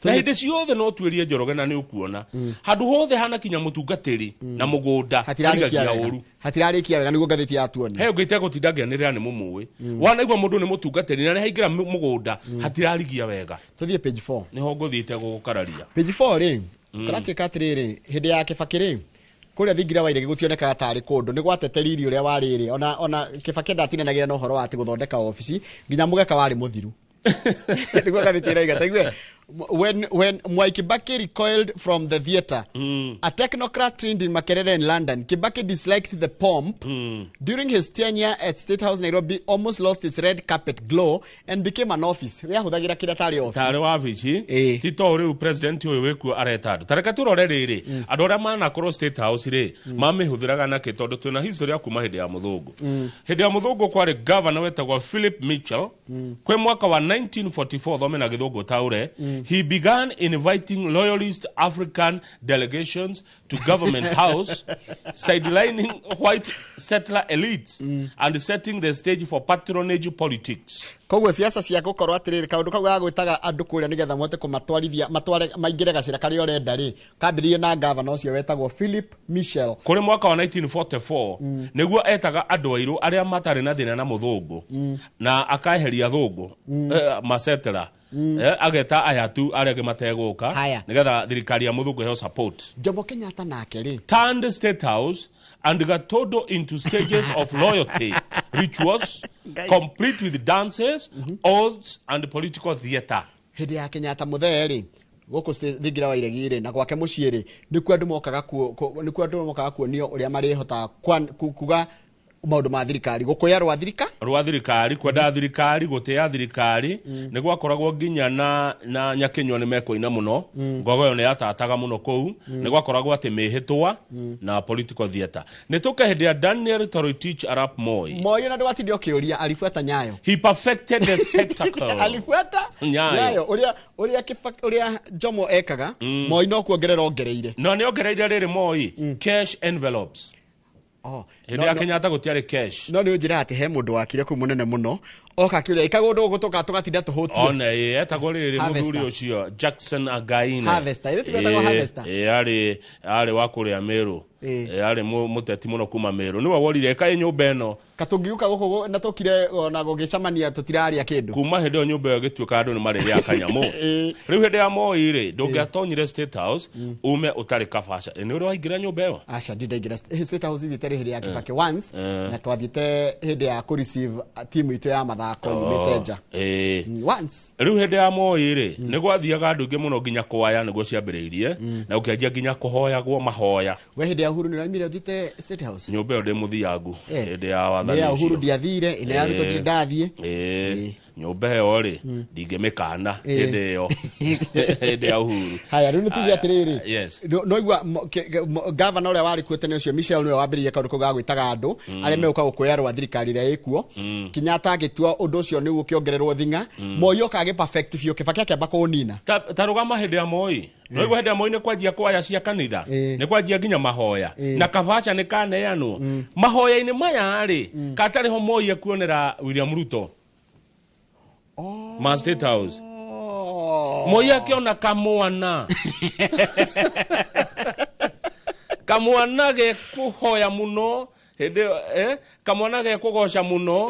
O: na hindi ciothe no twerie Njoroge na ni ukuona handu hothe hana kinya mutungatiri na mugunda
K: hatirarikia wega hatirarikia wega niguo ngathiti atuoni
O: he ngite gutindagianirira ni mumuwi wanaigwa mundu ni mutungatiri na haingira mugunda hatirarigia wega
K: tuthie page 4
O: niho nguthite gukararia
K: page 4 ri karatika atiriri hindi ya Kibaki ri kuria thingira waire gutioneka tari kundu ni gwateteriri uria wariri ona Kibaki ndatinanagira no horo ati guthondeka office nginya mugeka wari muthiru niguo gathitira igataigue when Mwai Kibaki recoiled from the theatre, a technocrat trained in Makerere in London, Kibaki disliked the pomp. During his tenure at State House Nairobi, almost lost its red carpet glow and became an office. Wea huthagira kira tari office.
O: Tari office. Tito riu president uyu weku areta. Tareka turore riri. Andu aria manakorwo State House ri mamihũthĩraga nake tondu twina history ya kuma hindi ya muthungu. Hindi ya muthungu kwari governor wetagwo Philip Mitchell. Kwe mwaka wa 1944 thome na githungu taure. He began inviting loyalist African delegations to Government House, sidelining white settler elites and setting the stage for patronage politics.
K: Koguo siasa cia gukorwo atiriri kaundu kau ga gwitaga andu kuria nigetha mote kumatwarithia matware maingire gacira kari orenda ri kambirie na governor ucio wetagwo Philip Mitchell
O: kuri mwaka wa 1944 niguo etaga andu airu aria matari na thina na muthungu na akaeheria thungu masetera ageta ayatu arege mateguka nigetha thirikari ya muthungu heo support.
K: Jomo Kenyatta nake ri
O: turned State House and got todo into stages of loyalty rituals complete with dances, oaths and political theatre.
K: Hindi ya Kenyatta mutheri guku thingira wa iregire na gwake muciiri niku andu mokaga kuonio uria marihota kuga maundu ma thirikari gukuya rwa thirikari
O: kwenda thirikari gutea thirikari ni gwakoragwo nginya na nyakinywa ni mekoina muno ngogoyo ni atataga muno kou ni gwakoragwo ati mihitwa na political theatre ni tuka hindi ya Daniel Toroitich arap Moi
K: na ndwatindi okiuria alifuata nyayo
O: he perfected the spectacle
K: alifuata nyayo uria Jomo ekaga Moi no kuongerera ongereire
O: no ni ongereire riri Moi cash envelopes. Hindi ya Kenyatta gutiari cash.
K: No ni unjira ati he mundu wakire ku munene muno oka kiuria ikagundu gutuka tugatinda tuhutie.
O: Ona etagwo riri muthuri ucio Jackson Againe.
K: Harvester ile tugetagwo harvester.
O: ari wa kuria Meru. Ari muteti muno kuma Meru. Niwe worire kai nyumba eno.
K: Katungiuka guku na tukire na gugicamania tutiraria kindu.
O: Kuma hindi o nyumba yo gituika andu ni mariri akanyamu. Riu hindi ya Moi ri ndungiatonyire State House ume utari kabasha. Ni uri waingira nyumba yo?
K: Acha ndingira State House itari hindi ya Kibaki once na twathite hindi ya ku receive timu itu ya mathako nyumeteja. Once.
O: Riu hindi ya Moi ri ni gwathiaga andu ngi muno nginya kwaya niguo ciambiriirie na ukianjia nginya kuhoyagwo mahoya.
K: We hindi ya Uhuru ni raimire uthite State House?
O: Nyumba yo ndi muthiangu hindi ya wathani.
K: Ya Uhuru ndiathire ina ya Ruto ndathie.
O: Nyumba yo ri ndingimikana hindi yo hindi ya Uhuru.
K: Haya riu nituge atiriri.
O: Yes.
K: No igwa governor ule wari kuetene ucio Michel niwe wambiririe kaundu ko ga gwitaga andu aria meuka gukuya rwa thirikari ria ikuo Kenyatta agitua undu ucio ni ukiongererwo thinga Moi okage perfect fio Kibaki akamba kunina
O: tarugama hindi ya Moi no igwa hindi ya Moi ni kwanjia kwaya cia kanitha ni kwanjia nginya mahoya na kabacha ni kaneanwo mahoya-ini maya ri katari ho Moi akuonera William Ruto Ma State House Moi akiona kamwana kamwana ge kuhoya muno hede kamwana ge kugoca muno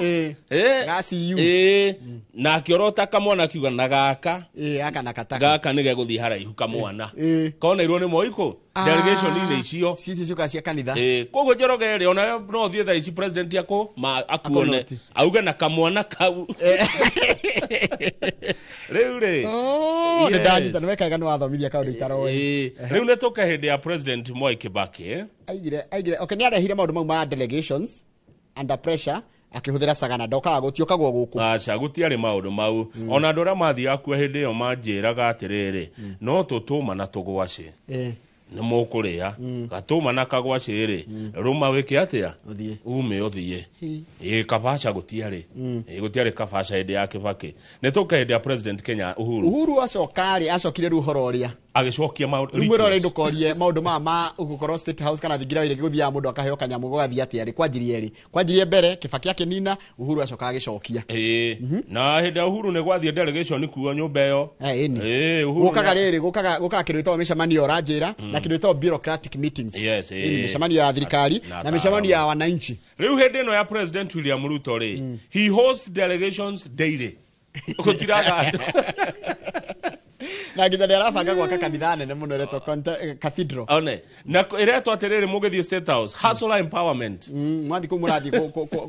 K: gasi yu
O: na akiorota kamwana kiuga na gaka
K: aka na kataka
O: gaka nige guthi haraihu kamwana kona irwo ni Moi ko delegation ile icio
K: sisi cuka cia kanitha
O: kogo Njoroge ri ona no thie tha ici president yako ma akuone auga na kamwana kau riu ri
K: ni ndanyita ni wekaga ni wathomithia kaundu itaroi
O: riu ne toka hindi ya president Mwai Kibaki
K: aigire okay ni arehire maundu mau ma delegations under pressure akihuthira sagana ndokaga gutiokagwo guku
O: acha gutiari maundu mau ona ndora mathia akua hindi yo manjiraga atiriri no tutuma na tugwace nä må kå rä a gatå ma na kagwacä rä rå ma wä kä atä a umä å thiä ä kabaca gå tiarä gå tiarä kabaca hä ndä ya kä bakä nä tå ka hä ndä ya president Kenya
K: Uhuru acokarä acokire rä u horo å rä a
O: agä cokia
K: rä mwä rore ndå korie maå ndå mama å gå korwo State House kana thingira wä rä gå thiaga må ndå akaheo kanyamå gå gathiä atä arä kwanjirie mbere kä bakä akä nina Uhuru acoka agä cokia
O: na hä ndä ya Uhuru nä gwathiä delegation kuo nyå mba ä yo
K: gå kaga rä rä gå kaga kä rä two mä cemanio å ranjä ra na kä rä two bureaucratic meetings mä cemanio ya thirikari na mä cemanio ya wananchi
O: rä u hä ndä ä no ya President William Ruto rä he hosts delegations daily gå tiraga andå
K: na nginya nä arabanga gwaka kanitha nene må no retwo cathedral
O: one na iretwo atä rä rä må gä thiä State House hustler empowerment
K: mwathi kå må rathiä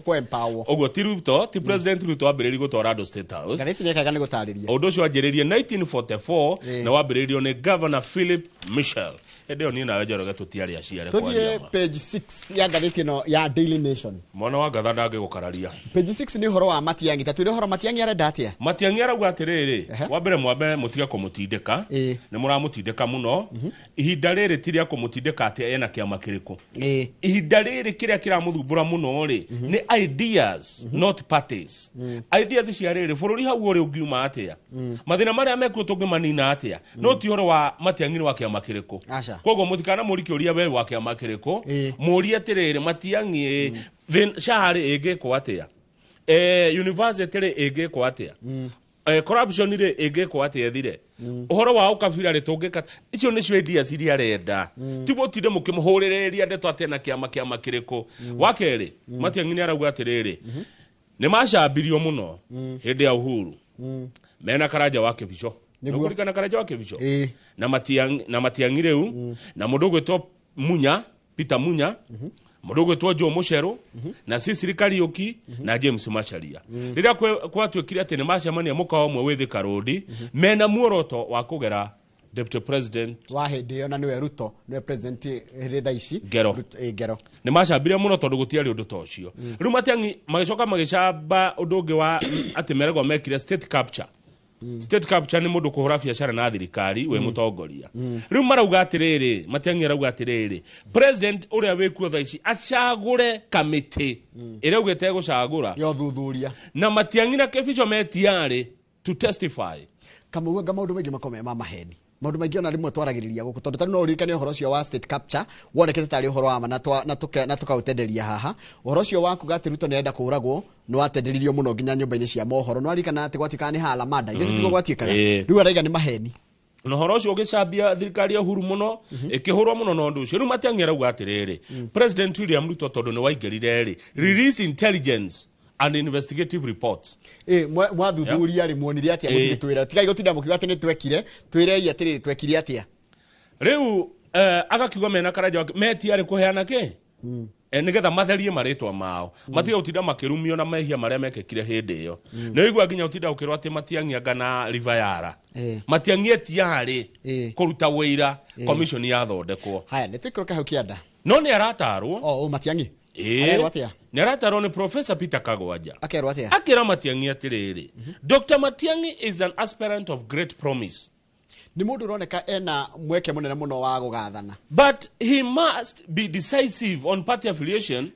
K: kå empower
O: å guo ti Ruto ti President Ruto ambä rä ri gå twara andå State House
K: gathä nä ekaga nä gå tarä ria
O: å ndå å cio anjä rä rie 1944 na wambä rä rio nä Governor Philip Michel hä ndä ä yo niä nawe Njoroge tå tiarä aciare
K: tå thiä page 6 ya ngathä ä no ya Daily Nation
O: mwana wa ngatha ndangä gå kararia
K: page 6 nä å horo wa Matiang'i ta twä rä å horo Matiang'i arenda atä a
O: Matiang'i arauga atä rä rä wa mbere mwambe må tiga kå må tindä ka nä må ramå tindä ka må no ihinda rä rä ti rä a kå må tindä ka atä ena kä ama kä rä kå ihinda rä rä kä rä a kä ramå thumbå ra må no rä nä ideas not parties ideas cia rä rä bå rå ri hau å rä å ngiuma atä a mathä na marä a mekuo tå ngä manina atä a no ti å horo wa Matiang'i nä wa kä ama kä rä kå koguo må tikana må rikä å ria we wa kä ama kä rä kå må rie atä rä rä Matiang'i caharä ä ngä kwo atä a university rä ä ngä kwo atä a corruption rä ä ngä kwo atä ethire å horo wa å kabira rä tå ngä ka icio nä cio ideas iria arenda ti må tinde må kä må hå rä rä ria ndeto atä na kä ama kä rä kå wa kerä Matiang'i nä arauga atä rä rä nä macambirio må no hä ndä ya Uhuru mena karanja wa kä bico nä karanja wa kä bico na Matiang'i rä u na må ndå gwä two Munya Peter Munya må ndå gwä two Joe Mucheru na Cecily Kariuki na James Macharia rä rä a kwatuä kire atä nä macemania må kao mwe wä thä karå mena muoroto wa kå gera Deputy President
K: wa hä ndä ä yo na nä we Ruto nä we president hä tha ici
O: Ngero nä macambire må no tondå gå tiarä å ndå ta å cio rä u Matiang'i magä coka magä camba å ndå å ngä wa atä meregwo mekire state capture state capture nä må ndå kå hå ra biacara na thirikari we må tongoria rä u marauga atä rä rä Matiang'i arauga atä rä rä president å rä a wä kuo tha ici acagå re kamä ä rä a augä te gå cagå ra
K: yo thuthuria
O: na Matiang'i na Kebicho metiarä to testify
K: kamauga maå ndå maingä makome ma maheni maå ndå maingä ona rä mwe twaragä rä ria gå kå tondå tarä no å ririkane å horo å cio wa state capture wonekete tarä å horo wa ma na tå kaå tenderia haha å horo å cio wa kuga atä Ruto nä arenda kå ragwo nä watenderirio må no nginya nyå mba-inä cia mohoro nä waririkana atä gwatuä kaga nä halamada ithe tiguo gwatuä kaga rä u araiga nä maheni
O: na horo ũcio ũgĩcambia thirikari ya Uhuru mũno ĩkĩhũrwo mũno na ũndũ ũcio rĩu Matiang'i arauga atĩrĩrĩ President William Ruto tondũ nĩ waingĩrire rĩ release intelligence and investigative reports
K: mwathuthuria rĩ muonire atĩa mũtigĩtwĩra tigai gũtinda mũkiuga atĩ nĩ twekire twĩrei atĩrĩ twekire atĩa
O: rĩu agakiuga mena karanja metiarĩ kũheana kĩ nigetha matherie marĩtwa mao matiga gũtinda makĩrumio na mehia marĩa mekĩkire hĩndĩ ĩyo nĩ ũigua nginya gũtinda gũkĩrwo atĩ Matiang'i anga na Rivayara Matiang'i etiarĩ kũruta wĩira commission yathondekwo
K: haya nĩ twĩkĩrũke hau kĩanda
O: no nĩ aratarwo
K: Matiang'i
O: arerwo atĩa nĩ aratarwo nĩ Professor Peter Kagwanja
K: akerwo atĩa
O: akĩra Matiang'i atĩrĩrĩ Dr. Matiang'i is an aspirant of great promise
K: ni mundu uroneka ena mweke munene muno wa gugathana
O: but he must be decisive on party affiliation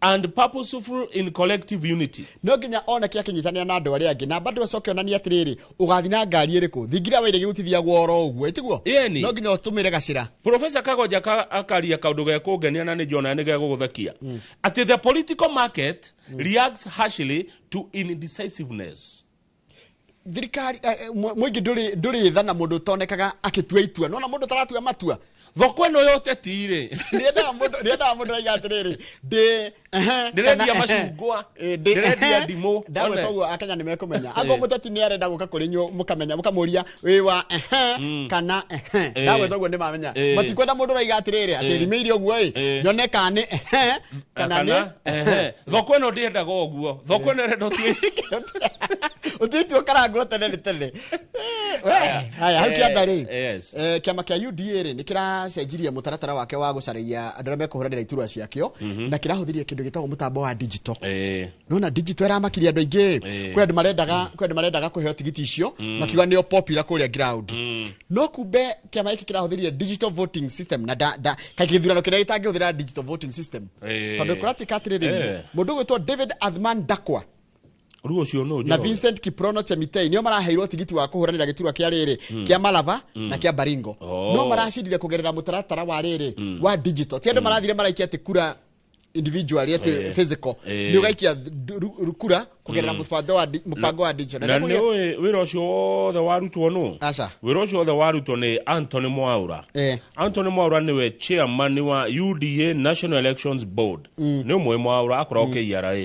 O: and purposeful in collective unity
K: no nginya oneke akinyitania na andu aria angi na bado acoke onania atiriri ugathi na ngari iriku thingira waire gigutithia gworo uguo itiguo no nginya utumire gacira
O: Professor Kagwanja akaria kaundu ge kungenia na ni jona ni ge guguthakia ati the political market reacts harshly to indecisiveness
K: thirikari mwingi nduri thana mundu tonekaga akitua itua nona mundu taratua matua
O: thoko ino yote tire
K: nienda mundu raiga atiriri
O: ndirendia macungwa ndirendia ndimo
K: ndawe koguo akenya ni mekumenya ago mutati ni arenda guka kuri nyu mukamenya mukamuria wi wa kana ndawe koguo ni mamenya matikwenda mundu raiga atiriri atirimiire oguo nyoneka ni kana ni
O: thoko ino ndiendaga oguo thoko ino rendo
K: utitio karangwo tene haya hau kianda ri kiama kia UDA ri nikiracenjirie mutaratara wake wa gucaragia andu arĩa mekuhuranĩra iturwa ciakio na kirahũthirie kindu gitagwo mutambo wa digital nona digital ĩramakiria andũ aingĩ kwĩ andũ marendaga kũheo tigiti icio makiuga nĩo popular kũrĩa ground no kumbe kiama gĩkĩ kirahũthirie digital voting system na kaĩ gĩthurano kĩrĩa gĩtangĩhũthĩra digital voting system tondũ kũratuĩka atĩrĩrĩ mũndũ gwĩtwo David Athman Dakwa na Vincent Kiprono Chemitei nio maraheirwo tigiti wa kuhuranira giturwa kia riri kia Malava na kia Baringo no maracindire kugerera mutaratara wa riri wa digital ti andu marathire maraikia ati kura individual yet physical ni ugaikia rukura kugerera mupango wa digital
O: na ni wira ucio the warutwo no wira ucio the warutwo ni Anthony Mwaura Anthony Mwaura niwe chairman wa UDA National Elections Board ni umwe Mwaura akora KRA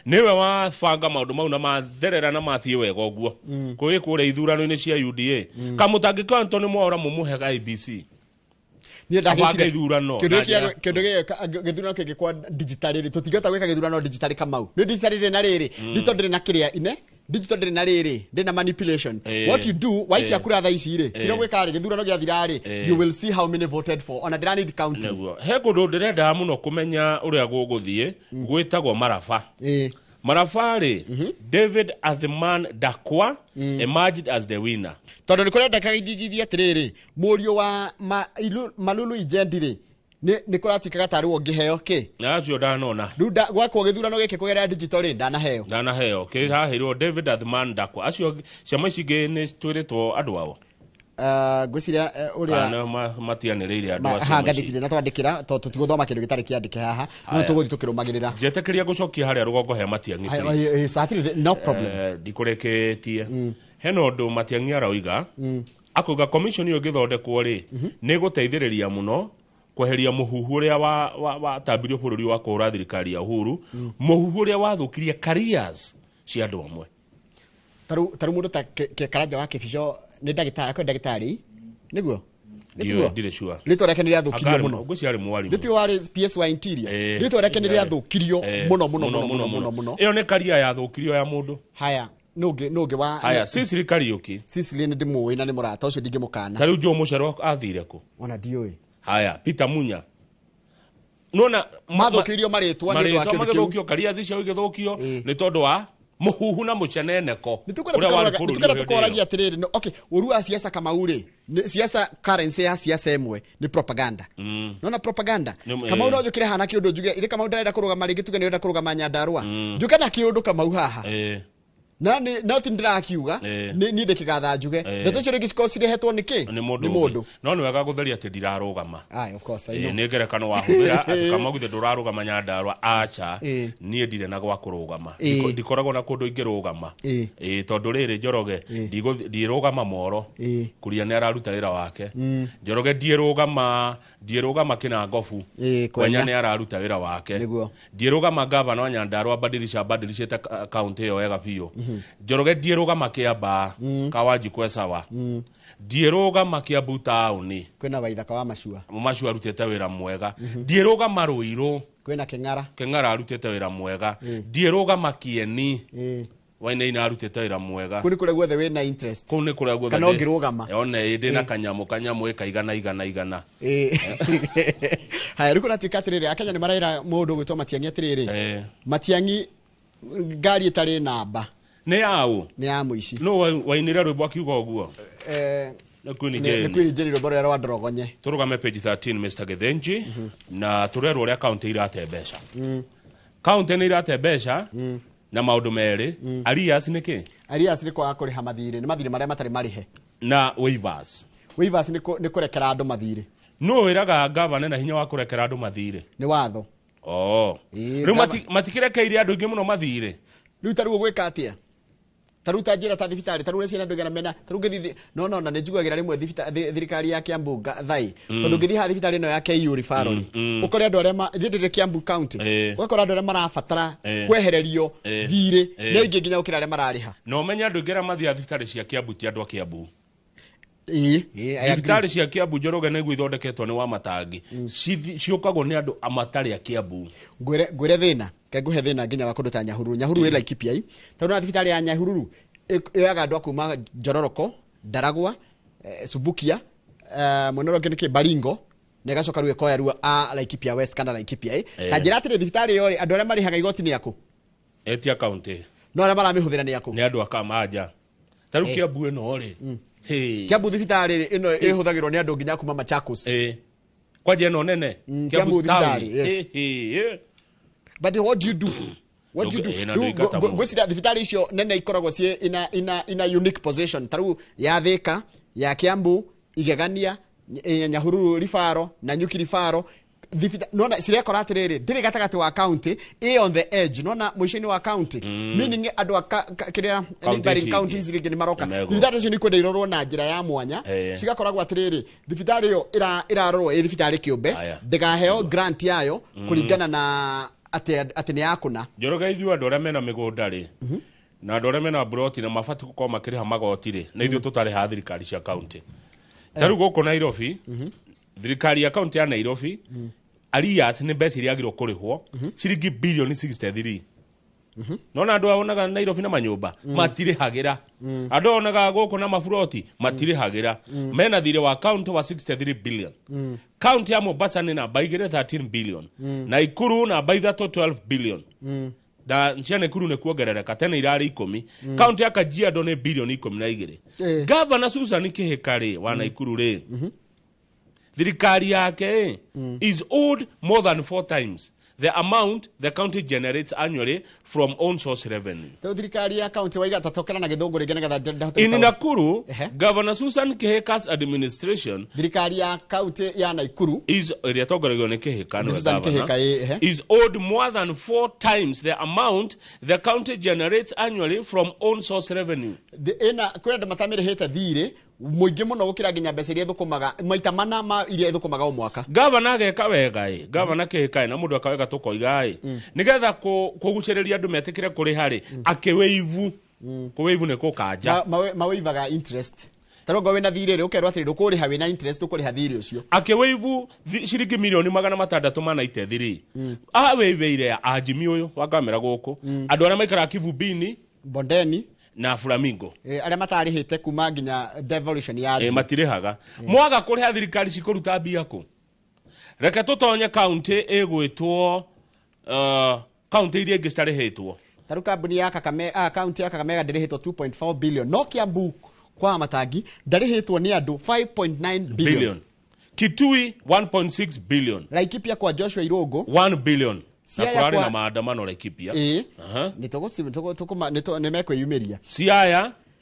O: niwe wa banga maundu mau na matherera na mathie wega oguo kuyi kure ithurano-ini cia UDA kamutangika Anthony Mwaura mumuhega IBC
K: ni ndagicire githurano githurano kenge kwa digital ri tutingata gwika githurano digital kamau ni digital ri na riri digital na kiria ine digital ri na riri ndina manipulation what you do why kia kura tha ici ri kino gwika ri githurano gia thirari you will see how many voted for on a need counting
O: he kundu ndirenda muno kumenya uria guguthie gwitagwo Marafa David Athman Dakwa emerged as the winner.
K: Tondu ni kurenda kagithithia atiriri murio wa Malulu Ijendi ni kuratika gatarwo ngiheo ki
O: na acio ndanona
K: ruda gwakwo githurano giki kugerera digital ri ndanaheo
O: ki hahirwo David Athman Dakwa acio ciama cingi ni twiritwo andu ao
K: gwiciria uria
O: matianiriire andu acio
K: ngathikire na twandikira to tutiguthoma kindu gitari kiandike haha no tuguthi tukirumagirira
O: jetekeria gucokia haria rugongo he Matiang'i
K: no problem
O: dikureketie heno ndu Matiang'i aroiga akuga commission yo githondekwo ri ni guteithiriria muno kweheria muhuhu uria wa tambirio bururi wa kura thirikari ya Uhuru muhuhu uria wathukirie careers cia andu amwe
K: taru mundu ta Karanja wa Kibico ni ndagitari niguo
O: ndire sure
K: rito reke ni athukirio muno
O: uguci ari mwarimu
K: rito wari PS wa interior rito reke ni athukirio muno
O: iyo ne career ya athukirio ya mundu
K: haya nuge wa
O: haya sisi Kariuki
K: sisi ni ndimuwe na ni murata ucio ndingimukana
O: tari jo mucero athire ku
K: ona dioi
O: haya Peter Munya nona
K: mathukirio maritwa ni wa
O: kindu career zicio igithukio ni tondu wa muhuhu na muceneneko
K: uria tukoragia atiriri okay urua siasa kama uri siasa currency ya siasa emwe ni propaganda nona propaganda kama uno jukire hana kiundu juge ile kama undarenda kurugama ringi tuge ni urenda kurugama Nyandarua juke na kiundu kama haha na tindira akiuga ni ndikigatha njuge ndeto cio ringi cikocire niki
O: ni mundu no ni wega gutheria ati ndirarugama
K: of course
O: ni ngerekano wa huthira ati kama guthe ndurarugama Nyandarua acha nie ndire na gwa kurugama ndikoragwo na kundu ingirugama tondu riri Njoroge ndirugama moro kuria ni araruta wira wake Njoroge ndirugama kina ngofu kwenya ni araruta wira wake ndirugama gavana wa Nyandarua badilisha county yo wega biyo Njoroge ndirugama Kiamba kawaji kwesawa ndirugama Kiambu tauni
K: kwina waithaka wa
O: Mashua arutete wira mwega ndirugama Ruiru
K: kwina
O: Keng'ara arutete wira mwega ndirugama Kieni waine ina arutete wira mwega
K: kuni kule guothe wina interest
O: kuni kule guothe
K: kana ngirugama
O: one ndi na kanyamu igana
K: haya ruko natuika atiriri akenya ni maraira mundu gwitwa Matiang'i atiriri Matiang'i ngari itari namba
O: ni yao
K: ni ya muici
O: no wainira rwimbo akiuga uguo Queen
K: Jenny Roboro yaro Ndorogonye
O: turugame page 13 Mr. Githenji na turerwo uria county irate mbeca county ni irate mbeca na maundu meri Arias niki
K: Arias ni kwa kuriha mathire ni mathire maria matari marihe
O: na waivers
K: ni kurekera andu mathire
O: no wiraga governor na hinya wa kurekera andu mathire
K: ni watho
O: riu matikirekeire andu ingi muno mathire
K: riu taruo gwika atia taruta njira ta thibitari tarure ciana ndugera mena taruge no na njiguagira rimwe thirikari ya Kiambu thai tondu ngithi ha thibitari no ya KU referral ukore andu aria thindire Kiambu county ukore andu aria marafatara kwehererio thire na ingi nginya ukira aria marariha
O: no menya andu ngira mathia thibitari cia Kiambu ti andu a Kiambu thibitari cia Kiambu Njoroge niguo ithondeketwo ni wa Matangi ciukagwo ni andu amatari a Kiambu
K: ngwire thina nguhe thina nginya wa kundu ta Nyahururu wi Laikipia tondu na thibitari ya Nyahururu yoyaga andũ akuma Njororoko, Ndaragwa, Subukia, Monoro kĩndĩ Baringo, na ĩgacoka rĩu ĩkoya rĩu a Laikipia West kana Laikipia kanjĩra atĩrĩ thibitarĩ yo rĩ andũ arĩa marĩhaga igoti nĩ akũ
O: etia county
K: no arĩa maramĩhũthĩra nĩ akũ
O: nĩ andũ akamaja tarũ Kiambu ĩno rĩ
K: Kiambu thibitarĩ ĩno ĩhũthagĩrwo nĩ andũ nginya kuma Machakos
O: kwaje ĩno nene
K: Kiambu thibitarĩ but what do you do gwĩciria thibitarĩ icio nene ikoragwo ciĩ in a unique position tarũ ya Thika ya Kiambu Igegania Nyahururu Rifaro na Nyuki Rifaro nona cirekora atiriri ndiri gatagati wa county on the edge nona muico-ini wa county meaning andu kiria neighboring counties ringi ni maroka thibitarĩ icio ni kwenda irorwo na njira ya mwanya cigakoragwo atiriri thibitarĩ iyo irarorwo thibitarĩ kiumbe ndikaheo grant yayo kuringana na ati ni yakuna
O: Njoroge ithu andu aria mena migunda ri na andu aria mena broti na mabati gukorwo makiriha magoti ri na ithu tutariha thirikari cia county taru goko Nairobi thirikari ya county ya Nairobi arias ni mbeca iria agirwo kurihwo ciringi bilioni 63 nona andu aonaga Nairobi na manyumba matirihagira andu onaga goko na mafuroti matirihagira mena thire wa county wa 63 billion county ya Mombasa ni na baigire 13 billion na Ikuru na baitha 12 billion da nchane Ikuru ne kuongerereka tena irari 10 county ya Kajiado ne bilioni 12 governor Susan Kihikari wa Ikuru re thirikari yake is owed more than 4 times the amount the county generates annually from own source revenue.
K: Thirikari ya county waiga tatokera na githungu ringi nigetha
O: in Nakuru Governor Susan Kihika's administration
K: thirikari ya county ya Nakuru
O: is iriatongoragio ni Kihika no is owed more than 4 times the amount the county generates annually from own source revenue.
K: Ina kwenda matamirihite thire muingi muno gukira nginya mbeca iria thukumaga maita mana ma iria thukumaga o mwaka
O: governor ageka wega governor Kihika na mundu akawega tukoiga nigetha kugucereria andu metikire kuri hari akiweivu kuweivu ne kukanja
K: maweivaga interest tarongo wena thirire ukerwa atiri ndukuriha wena interest ukuriha thire ucio
O: akiweivu ciringi milioni 683 aweiveire ajimi uyu wa kamera guku andu aria maikara Kivumbini
K: Bondeni
O: na Flamingo
K: aria matarihite kuma nginya devolution ya
O: matirihaga mwaga kuriha thirikari cikuruta mbia ku reke tutonye county egwitwo county iria ingi citarihitwo
K: taru kambuni ya Kakamega county ya Kakamega ndirihitwo 2.4 billion no Kiambu kwa matangi ndarihitwo ni andu 5.9 billion
O: Kitui 1.6 billion
K: Laikipia kwa Joshua Irogo
O: 1 billion na kurari na maandamano Laikipia
K: nimekwiyumiria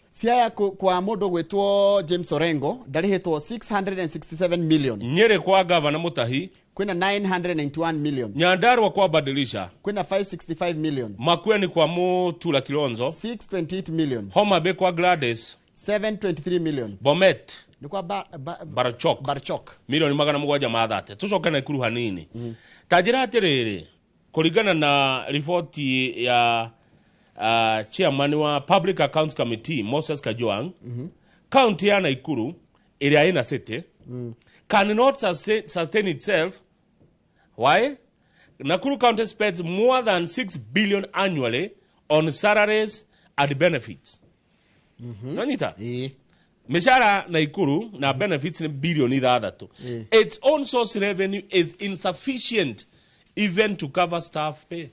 K: Siaya kwa mundu gwitwo James Orengo ndarihitwo 667 million
O: Nyeri kwa governor Mutahi
K: kwina 991 million
O: Nyandarua kwa Badilisha
K: kwina 565 million
O: Makueni kwa Mutula Kilonzo
K: 628 million
O: Homa Bay kwa Gladys
K: 723 million
O: Bomet
K: ni kwa
O: Barchok milioni 730 tucoke na Ikuru hanini tajira atiriri kuringana na ripoti ya chairman wa Public Accounts Committee Moses Kajwang county ya Nakuru area ina city cannot sustain itself. Why? Nakuru county spends more than 6 billion annually on salaries and benefits. Nanita mishara Nakuru na benefits ni bilioni 3 its own source revenue is insufficient even to cover staff pay.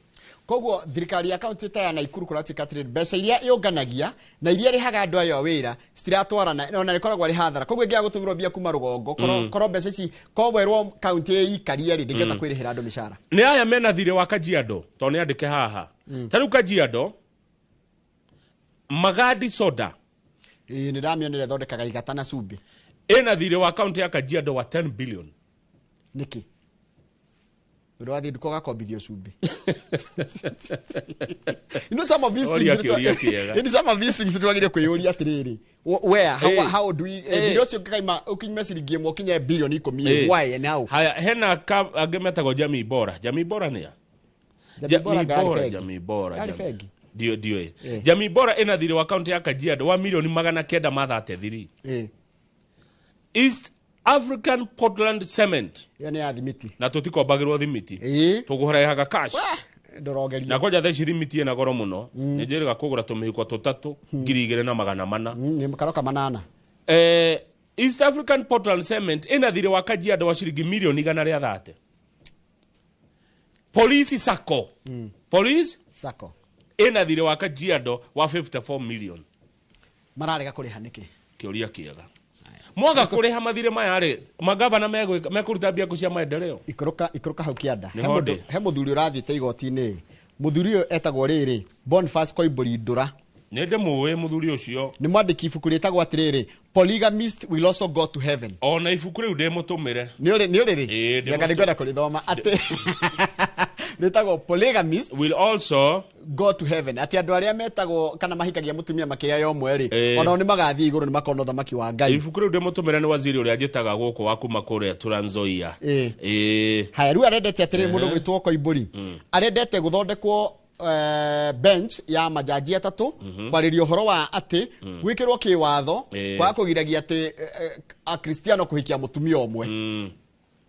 K: Koguo thirikari ya county ta ya Nakuru kuratika trade mbeca iria iunganagia na iria rihaga andu ayo wira stiratwarana ona rikoragwo ri hathara koguo ngia gutumirwo bia kuma rugongo koro mbeca ici kowerwo county ikaria ri ndingeta kwirihira andu mishara
O: ni aya mena thire wa Kajiado to ni andike haha taru Kajiado Magadi soda
K: ni ndamionere thondekaga igata na cumbi
O: ina thire wa county ya Kajiado wa 10 billion
K: niki Roadi dukoga kobithio cumbi. Some of these things some of these things twagire kwiyuria atiriri where how do we ndirocio kaima ukinyima ciringi imwe kinya bilioni 10 why and how
O: haya hena agemetago Jamii Bora ni ya Jamii Bora dio Jamii Bora ina thire wa county ya Kajiado wa milioni 933 East African Portland Cement
K: yani ya thimiti
O: na tutiko bagirwo thimiti tuguhara haga cash
K: ndorogeria
O: na koja theci limiti na goro muno ni njiriga kugura tumihiko 3 2,400
K: ni mkaroka manana
O: East African Portland Cement ina thire wa Kajiado wa shilingi milioni 130. Police Sacco Police
K: Sacco
O: ina thire wa Kajiado wa 54 million.
K: Mararega kuriha niki
O: Kiuria kiega mwaga kuriha mathire mayare magavana mekuruta bia kucia maendeleo
K: ikuruka hau kianda he muthuri urathite igoti-ini muthuri uyu etagwo riri Boniface Koimburi Ndura
O: nende muwe muthuri ucio
K: ni mwandiki ibuku ritagwo atiriri Polygamist will also go to heaven.
O: Ona ibuku riu ndemutumire
K: ni uri yanga ndigwenda kurithoma ati ritagwo Polygamist
O: will also
K: go to heaven. Ati andu aria metagwo kana mahikagia mutumia makiria yomwe ri ona ni magathi iguru ni makona thamaki wa Ngai.
O: Ibuku riu ndemutumire ni waziri uria njitaga guku waku makuria Trans Nzoia.
K: Haya riu arendete atiri mundu gwitwo Koimburi arendete guthondekwo bench ya majaji atatu kwaririo horo wa ati gwikirwo kiwatho kwa kugiragia ati Akristiano kuhikia mutumia omwe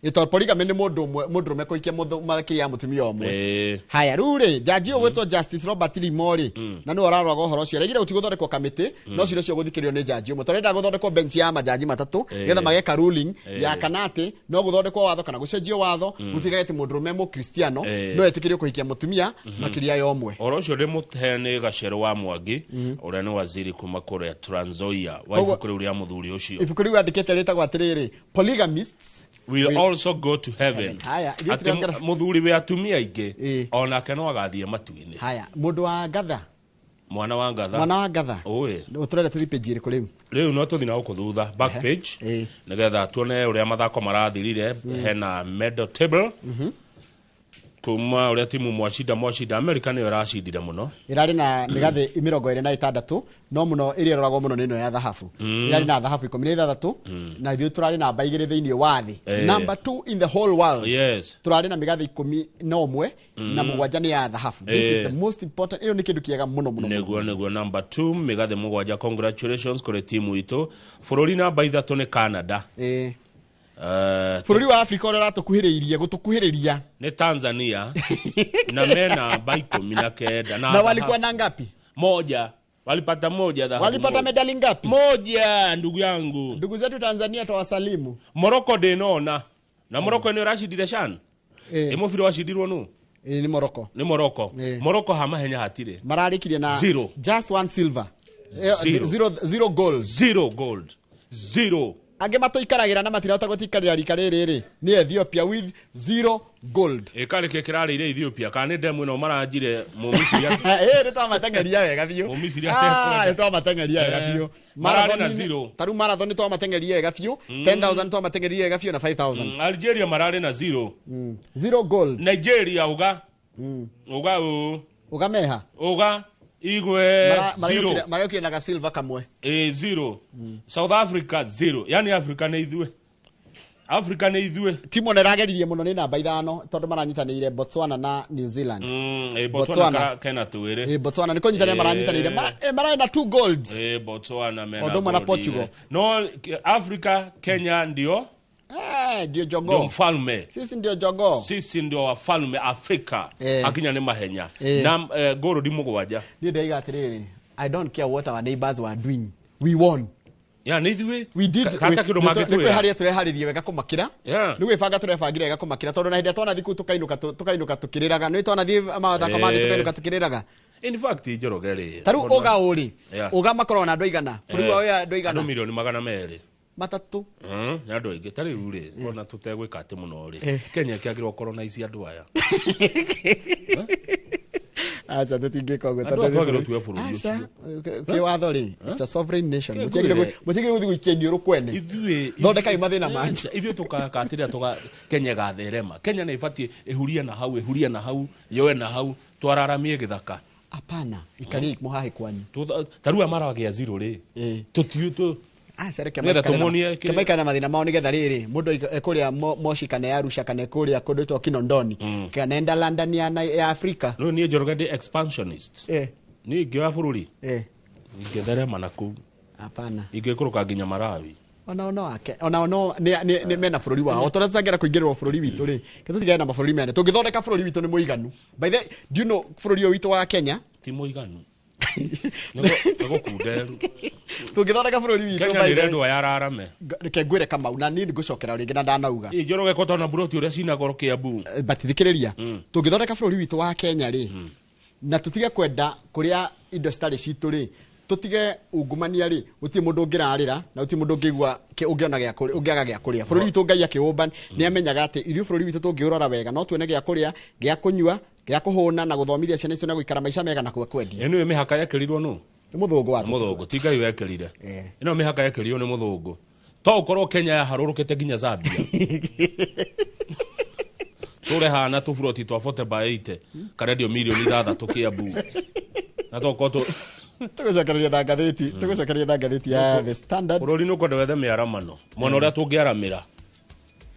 K: ito polygamy ni mundu mekoikia makiria mutumia omwe. Haya ruri jaji ogwetwo Justice Robert Limori na ni orarwaga horo cio regire utiguthondekwo kamiti no ciro cio guthikirio ni jaji umwe torenda guthondekwo bench ya majaji matatu getha mageka ruling ya kanate no guthondekwo watho kana gucenjio watho gutigaga ati mundu me mu Kristiano no etikirio kuhikia mutumia makiria yomwe.
O: Horo cio rimutene Gacero wa Mwangi uria ni waziri kuma kuria Trans Nzoia wa ibuku riu ria muthuri ucio. Ibuku
K: riu andikite ritagwo atiriri Polygamists
O: will also go to heaven.
K: Haya
O: ati muthuri we atumia ingi ona keno agathie matu-ini.
K: Haya mundu wa Ngatha
O: mwana wa Ngatha oe
K: uturere tuthi page iriku
O: riu no tuthi na uko thutha back page nigetha tuone uria mathako marathirire hena medal table kuma uria timu mwashida America ni iracindire muno
K: irari na migathi 26 no muno iri roragwo muno nino ya dhahabu irari na dhahabu 16 na ithu turari na namba 2 thiini wa thi number 2 in the whole world turari na migathi 11 na mugwanja ni ya dhahabu this is the most important iyo ni kindu kiega muno
O: neguo number 2 migathi mugwanja congratulations kuri timu itu furori namba 3 ni Canada
K: furori wa Africa ora ratukuhiriria gutukuhiriria
O: ni Tanzania na mena baiko 19
K: na walikuwa na ngapi?
O: Moja. Walipata moja dhahabu.
K: Walipata medali ngapi?
O: Moja ndugu yangu.
K: Ndugu zetu Tanzania tawasalimu.
O: Morocco denona na Morocco ni rashidire shan emofiro washidirwo nu
K: ni Morocco
O: Morocco hamahenya hatire
K: mararikirie na
O: zero.
K: Just one silver zero gold age matoikaragira na matirahota gutikarira rika riri ni Ethiopia with 0 gold
O: ikareke kirari ire Ethiopia kana ndemu no maranjire mu Misiri
K: ni twamatengeria wega biu
O: mu Misiri ateko
K: ni twamatengeria wega biu
O: marathon na 0
K: taru marathon ni twamatengeria wega biu 10,000 twamatengeria wega biu na 5,000
O: Algeria marare na 0
K: gold
O: Nigeria uga
K: meha
O: igwe
K: Mario na silver kamwe
O: 0 South Africa 0 yani Africa ni ithue
K: timu nerageririe muno ni namba 5 tondu maranyitanire Botswana na New Zealand
O: Botswana kena tuwire
K: Botswana niko nyitanire maranyitanire mara na 2 golds
O: Botswana mena
K: Odoma na Portugal
O: no Africa Kenya ndio
K: ndio jogo
O: mfalme
K: sisi ndio jogo
O: sisi ndio wafalme Afrika akinya ni mahenya na goro dimugwaja
K: ni ndaiga atiriri I don't care what our neighbors were doing we won
O: we did kata kido magetu
K: we haria tureharirie wega kumakira ni gwibanga turefangire wega kumakira tondu na hindi twana thiku tukainuka tukiriraga ni twana thi mathako mathi tukainuka tukiriraga
O: in fact Njoroge
K: taru oga uri oga makoro na ndoigana furu wa ya ndoigana
O: milioni 200
K: matatu
O: na andu aingi tari uri ona tutegwika ati muno ri Kenya kiagirwo colonize andu aya
K: acha tutingika go
O: tondu twagirwo tuwe buru ucio
K: kiwatho ri it's a sovereign nation mutigire guthi guikenio rukwene
O: ithuĩ
K: thondeka imathina manje
O: ithuĩ tukakatira Kenya gatherema Kenya ni ibatie ihurie na hau yoe na hau twararamie githaka
K: hapana ikari muhahi kwanyu
O: tarua maragia 0 ri tutiu
K: kemaika na mathina mao nigetha riri mundu ekuria Moshi kana Arusha kana ekuria kundu to Kinondoni kana enda London ya Africa
O: no ni Njoroge ndi expansionist ni ngiwa bururi ingetherema naku
K: hapana
O: ingekuruka nginya Malawi
K: ona wake ona ni mena bururi wao tũracangĩra kũingĩrĩrwo bururi witũ rĩ tũtigane na mabũrũri mene tũngĩthondeka bururi witũ nĩ mũiganu by the do you know bururi witũ wa Kenya
O: ti mũiganu nego kunderu
K: tũngĩthondeka bururi witũ
O: Kenya nĩ rendwa yararame
K: reke ngwĩre Kamau na niĩ ngũcokera rĩngĩ na ndanauga
O: njoroge kota na buroti ũrĩa cina goro Kiambu
K: batithikĩrĩria tũngĩthondeka bururi witũ wa Kenya rĩ na tũtige kwenda kũrĩa indo citarĩ citũ rĩ tutige ungumania ri uti mundu ngirarira na uti mundu ngigwa ungiona gya kuri ungiaga gya kuria bururi witu ngai akiumba ni amenyaga ati ithu bururi witu tungiurora wega no tuone gya kuria gya kunyua gya kuhuna na guthomithia ciana icio na guikara maica mega na kwendia
O: eno mihaka yakirirwo no
K: ni muthungu wa
O: muthungu ti ngai wekirire eno mihaka yakirirwo ni muthungu to ukorwo Kenya ya harurukite ginya Zambia tore hana tu buroti twa 40 by 80 karedio milioni 3 Kiambu na to koto
K: tugucokereria na ngathĩti ya The Standard
O: bururi no kwenda wethe miaramano mwana uria tungiaramira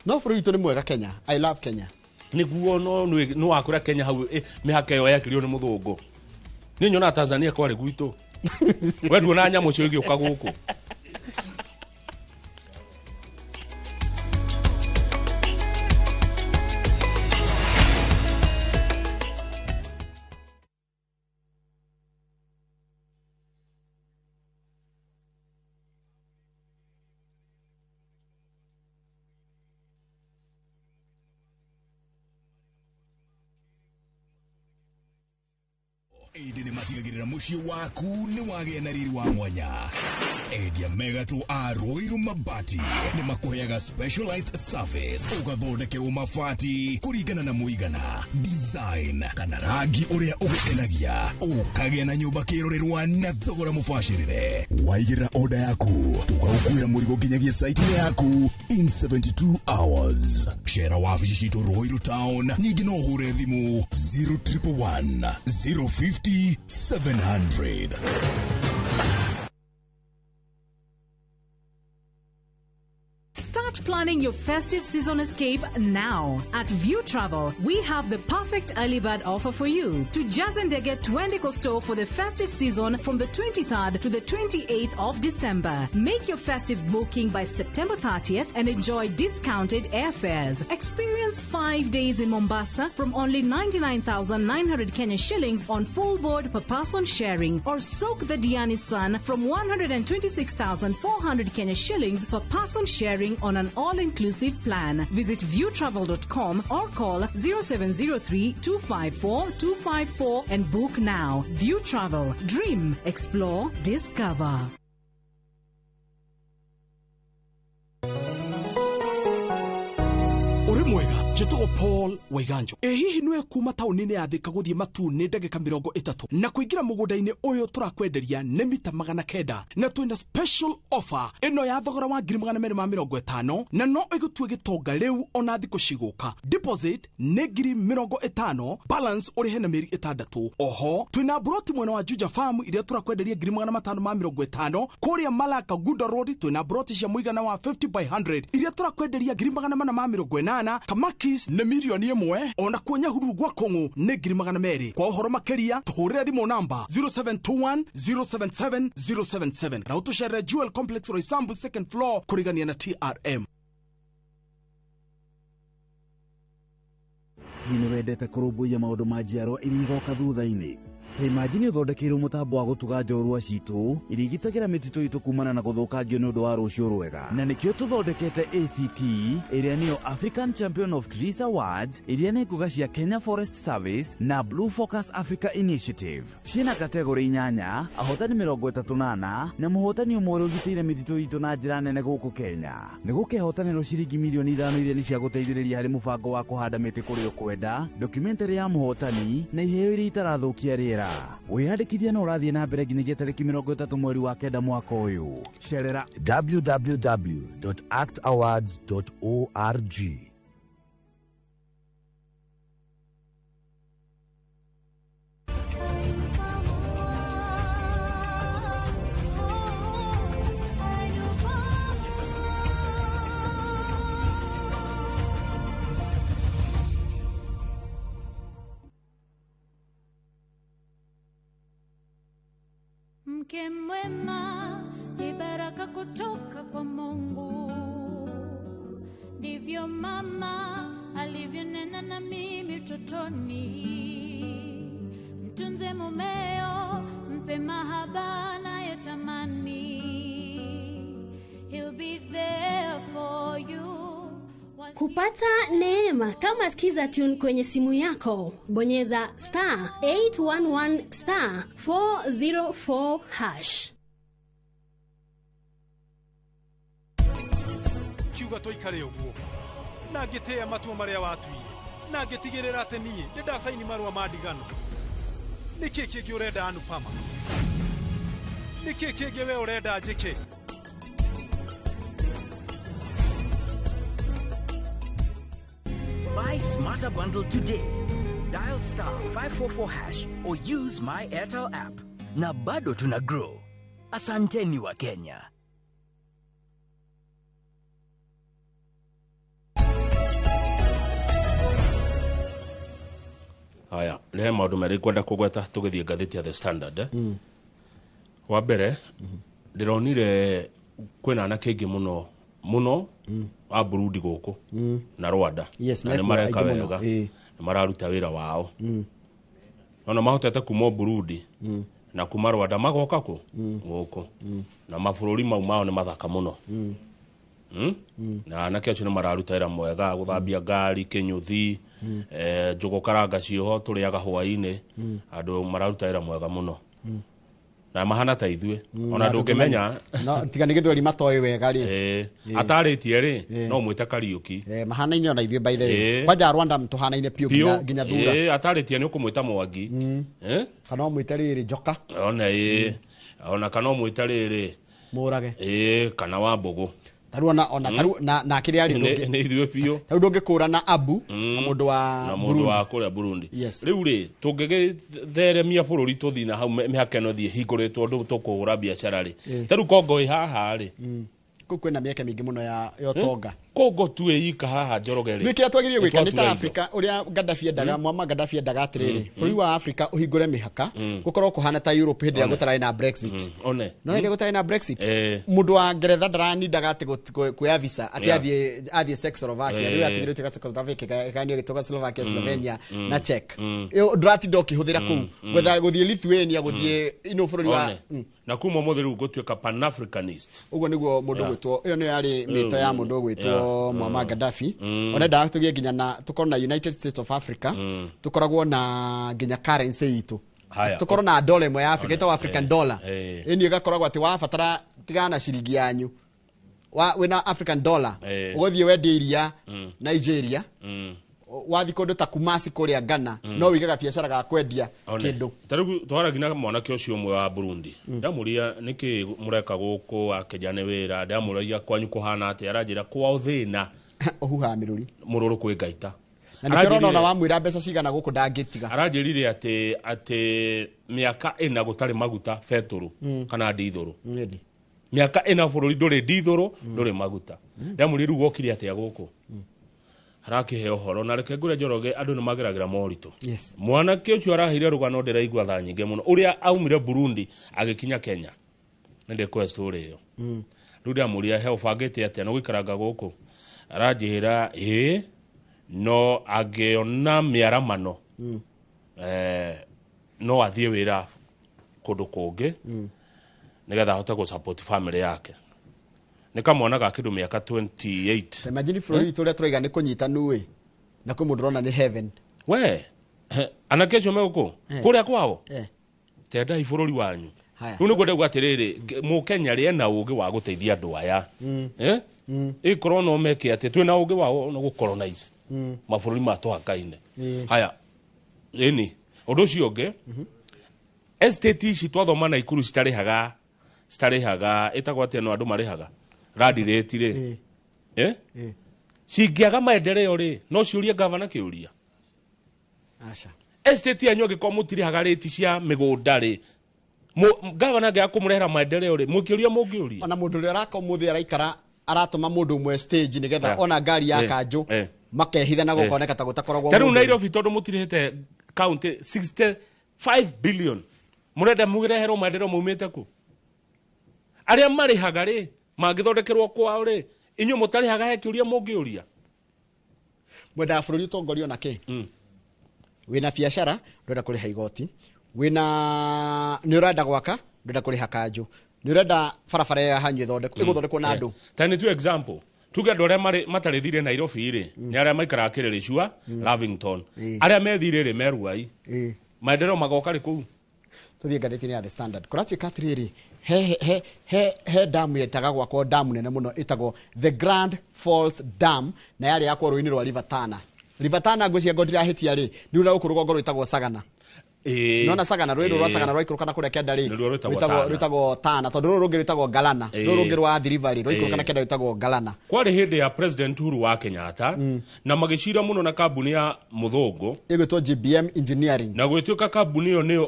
K: no bururi tu ni mwega Kenya I love Kenya
O: niguo no wakura Kenya hau mihaka yo yakirio ni muthungu ni nyona Tanzania kwari gwitu wendu na nyamu cio igioka guku
C: Indi ni matigagirira muciĩ waku ni wagĩa na riri wa mwanya. Endia Megato a Roiru Mabati ni makuheaga specialized service ugathondekerwo mabati kũringana na mũigana, design kana rangi ũrĩa ũgũkenagia, ũkagĩa na nyũmba kĩrorerwa na thogora mũbacĩrĩre. Waigĩrĩra order yaku tũgagũkuĩra mũrigo nginyagia site yaku in 72 hours. Cera wabici citũ Roiru Town, ningĩ no ũhũre thimũ 0111 050 700.
P: Start planning your festive season escape now. At View Travel, we have the perfect early bird offer for you. To Jazendege Twende Costo for the festive season from the 23rd to the 28th of December. Make your festive booking by September 30th and enjoy discounted airfares. Experience 5 days in Mombasa from only 99,900 Kenya shillings on full board per person sharing, or soak the Diani Sun from 126,400 Kenya shillings per person sharing on an all-inclusive plan. Visit viewtravel.com or call 0703-254-254 and book now. View Travel. Dream, explore, discover.
B: Uri mwega, jitugo Paul Waiganjo. Hihi nwe kuma taunini ya Thika guthie Matune ndagika 30 na kuingira mugundaini uyu turakwenderia ni mita 900 na twina special offer ino ya thogora wa 250 na no igutue gitonga riu ona thiko ciguka. Deposit ni 50, balance urihe na meri 6. Oho twina broti mwena wa Juja Farm iria turakwenderia 550 kuria Malaka Gunda Road. Twina broti cia muigana wa 50 by 100 iria turakwenderia 450 Kamakis ne milioni 1 ona kuonya huru gwa Kongo ne 200. Kwa uhoro makeria tuhurire thimo namba 0721 077 077 na utushere Jewel Complex Roysambu second floor kurigania na TRM.
V: Hini wendete kurumbuia maundu ma njiarwa iria igoka thutha-ini. Ta imagine uthondekeirwo mutambo wa gutuga njorua citu irigitagira mititu itu kumana na guthukangio ni undu wa rucio rwega, na nikio tuthondekete ACT iria niyo African Champion of Trees Awards iria ni nguga cia Kenya Forest Service na Blue Focus Africa Initiative. Ciina kategori 8, ahotani 38 na muhotani umwe ugitire mititu itu na njira nene guku Kenya. Ni gukehotanirwo ciringi milioni 5 iria ni cia guteithĩrĩria harĩ mũbango wa kuhanda miti kũrĩa ũkwenda, documentary ya muhotani na iheo iria itarathukia rĩera. Wĩyandĩkithia na ũrathiĩ na mbere nginyagia tarĩki 30 mweri wa 9 mwaka ũyũ. Cerera www.actawards.org.
U: Mke mwema ni baraka kutoka kwa Mungu. Ndivyo mama alivyonena na mimi totoni. Mtunze mumeo, mpe mahaba nayotamani. He'll be there for you.
D: Kupata neema kama sikiza tune kwenye simu yako, bonyeza *811*404#.
G: Kiuga toikare uguo na ngitea matua maria watuire na ngitigirira ati nie ndasaini marua madigano. Niki kingi urenda Anupama? Niki kingi we urenda njike?
W: Buy Smarter Bundle today. Dial *544# or use my Airtel app. Na bado tuna grow. Asanteni wa Kenya.
O: Haya, le maundu meri kwenda kugweta tugithie ngathiti ya The Standard. Wa mbere ndironire kwina na kingi muno a Burundi guku na Rwanda.
K: Yes,
O: na mareka wega ni mararuta wira wao. Ona mahotete kuma Burundi na kuma Rwanda magoka ku guku na mabũrũri mau mao ni mathaka muno. Na anake acio ni mararuta wira mwega guthambia ngari kinyuthi njugu karanga cioho turiaga hwaini andu mararuta wira mwega muno. Na mahana ta ithue ona ndungimenya
K: no tiga ni githweri matoe wega ri
O: ataritie ri no mwite Kariuki
K: mahana ine ona ithue by the way kwanja Rwanda mtuhana ine pio ginya thura
O: ataritie ni ukumwita Mwangi
K: kana mwite riri Joka
O: ona ona kana mwite riri
K: Murage
O: kana Wambugu
K: taruna ona na kiri ari
O: ni ithue pio
K: taru ndungikura na Abu na mundu wa
O: kuria Burundi riu ri tungigitheremia bururi tuthina hau mihakeno thie hinguritwo ndu tukugura biacara ri taru Kongo haha ri
K: kwina mieke mingi muno ya tonga
O: Kongo tu ika haha Njoroge
K: Nikira twagirie gwika ni ta Africa uria Gaddafi endaga Muammar Gaddafi endaga atiriri bũrũri wa Africa uhingure mihaka gukorwo kuhana ta Europe hindi ya gutarai na Brexit no ndi gutarai na Brexit mundu wa Ngeretha ndarandaga ati kuya visa ati athie Czechoslovakia riu atigire tika Czechoslovakia kandi gitoka Slovakia Slovenia na Czech yo drati doki huthira ku gwetha guthie Lithuania guthie ino bũrũri wa
O: na kuma muthiru gutuika Pan-Africanist
K: uguo niguo mundu gwitwo iyo ni yari mito ya mundu gwitwo Muammar Gaddafi onenda tugie ginya na tukorwo na United States of Africa tukoragwo na ginya currency itu tukorwo na dollar imwe ya Africa ito African dollar ini igakoragwo ati wabatara tigana ciringi yanyu wina African dollar ugothie wendi iria Nigeria wathi kundu ta Kumasi kuria Ghana no wigaga biacara ga kwendia kindu
O: tarigu twaragina mwanake ucio umwe wa Burundi ndamuria niki mureka guku akejane wira ndamuria kwanyu kuhana ati aranjira kwa uthina
K: ohuha miruri
O: mururu kwi ngaita
K: na nikirona ona wamwira mbeca cigana guku ndangitiga
O: aranjirire ati miaka ina gutari maguta feturu kana ndithuru miaka ina bururi nduri ndithuru nduri maguta ndamuria rugo kiri ati guku harakihe ohoro na reke ngure Njoroge andu ni mageragira morito mwanake ucio arahire rugano ndiraigwa tha nyinge muno uria aumire Burundi agikinya Kenya nende kwa story iyo rudi amuria he ufagete ati no gwikaranga guku aranjira no agiona miaramano no athie wira kundu kungi nigetha ahote go support family yake nikamwona ga kindu miaka 28
K: imagine bũrũri itu ria turaiga ni kunyita nuwe na kwi mundu rona ni heaven
O: we anake cio meguku kuria kwao tenda ibũrũri wanyu riu niguo ndauga atiriri Mukenya ri ena ugi wa guteithia andu aya ikorwo no meke ati twina ugi wa no gucolonize mabũrũri matũhakaine haya ini undu ucio ungi estate ici twathoma na ikuru citarihaga itagwo ati no andu marihaga radi rate ri cingiaga maendeleo ri no ciurie governor kiuria
K: acha
O: estate yanyu ngikwa mutirihaga rate cia migunda ri governor ngia kumurehera maendeleo ri mukiuria mungiuria
K: ona mundu ri araka muthi araikara aratuma mundu mwe stage nigetha ona ngari ya kanju makehitha na gukoneka ta gutakoragwo
O: taru Nairobi tondu mutirihete county 65 billion murenda mugireherwo maendeleo maumite ku aria marihaga ri mangithondekerwo kwao ri inyu mutarihaga he kiuria mungiuria
K: mwenda bururi utongorio nake wina biashara ndwenda kuriha igoti wina ni urenda gwaka ndwenda kuriha kanju ni urenda barabara ya hanyu thondeko iguthondekwo na andu
O: tani tu example tuge andu aria matarithire Nairobi ri ni aria maikara Kirĩrĩcua Lavington aria methire ri Meruai maendeleo magoka ri kuu
K: tuthie ngathĩti-inĩ ya The Standard kũratuĩka atĩrĩrĩ he damu yetaga gwakwo damu nene mũno ĩtagwo the Grand Falls Dam na yarĩ yakwo rũĩ-inĩ rwa River Tana. River Tana ngwĩciria ngo ndirahĩtia rĩ nĩ rũra gũkũ rũgongo rwĩtagwo Sagana. Nona Sagana rũĩ rwa Sagana rwaikũrũka na kũrĩa kĩanda rĩ rwĩtagwo Tana tondũ rũrũ rũngĩ rwĩtagwo Galana rũrũ rũngĩ rwa Athi River rĩ rwaikũrũka na kĩanda rwĩtagwo Galana.
O: Kwarĩ hĩndĩ ya President Uhuru wa Kenyatta na magĩcira mũno na kambuni ya mũthũngũ
K: ĩgwĩtwo GBM Engineering
O: na gwĩtuĩka kambuni ĩyo nĩyo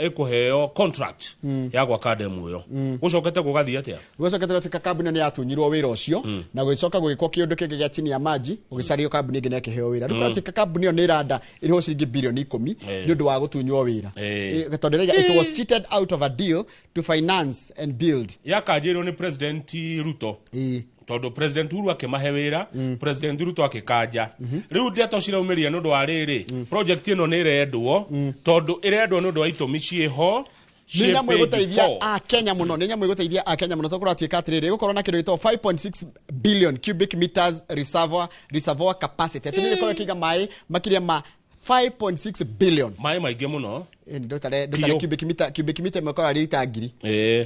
O: ĩkũheo contract ya gwaka demu ĩyo gũcokete gũgathiĩ atĩa
K: gũcokete gũtuĩka kambuni nĩ yatunyirwo wĩra ũcio na gũcoka gwĩkwo kĩũndũ kĩngĩ gĩa chini ya maji ũgĩcario kambuni ĩngĩ na ĩkĩheo wĩra rĩu kũratuĩka kambuni ĩyo nĩ ĩranda ĩrĩho ciringi bilioni 10 nĩ ũndũ wa gũtunywo wĩra tondũ rĩrĩa it was cheated out of a deal to finance and build
O: yakanjĩrwo nĩ President Ruto tondũ President Uhuru akĩmahe wĩra President Ruto akĩkanja rĩu ndeto ciraumĩria nĩ ũndũ wa rĩrĩ project ĩno nĩ ĩrendwo tondũ ĩrendwo nĩ ũndũ wa itũmi ciĩho
K: nĩ nyamũ ĩgũteithia Akenya mũno nĩ nyamũ ĩgũteithia Akenya mũno tondũ kũratuĩka atĩrĩrĩ gũkorwo na kĩndũ gĩtagwo 5.6 billion cubic meters reservoir capacity atĩ nĩ rĩkorwo kĩiga maĩ makĩria ma 5.6 billion
O: maĩ maingĩ mũno
K: ndotare cubic meter mekora lita ngiri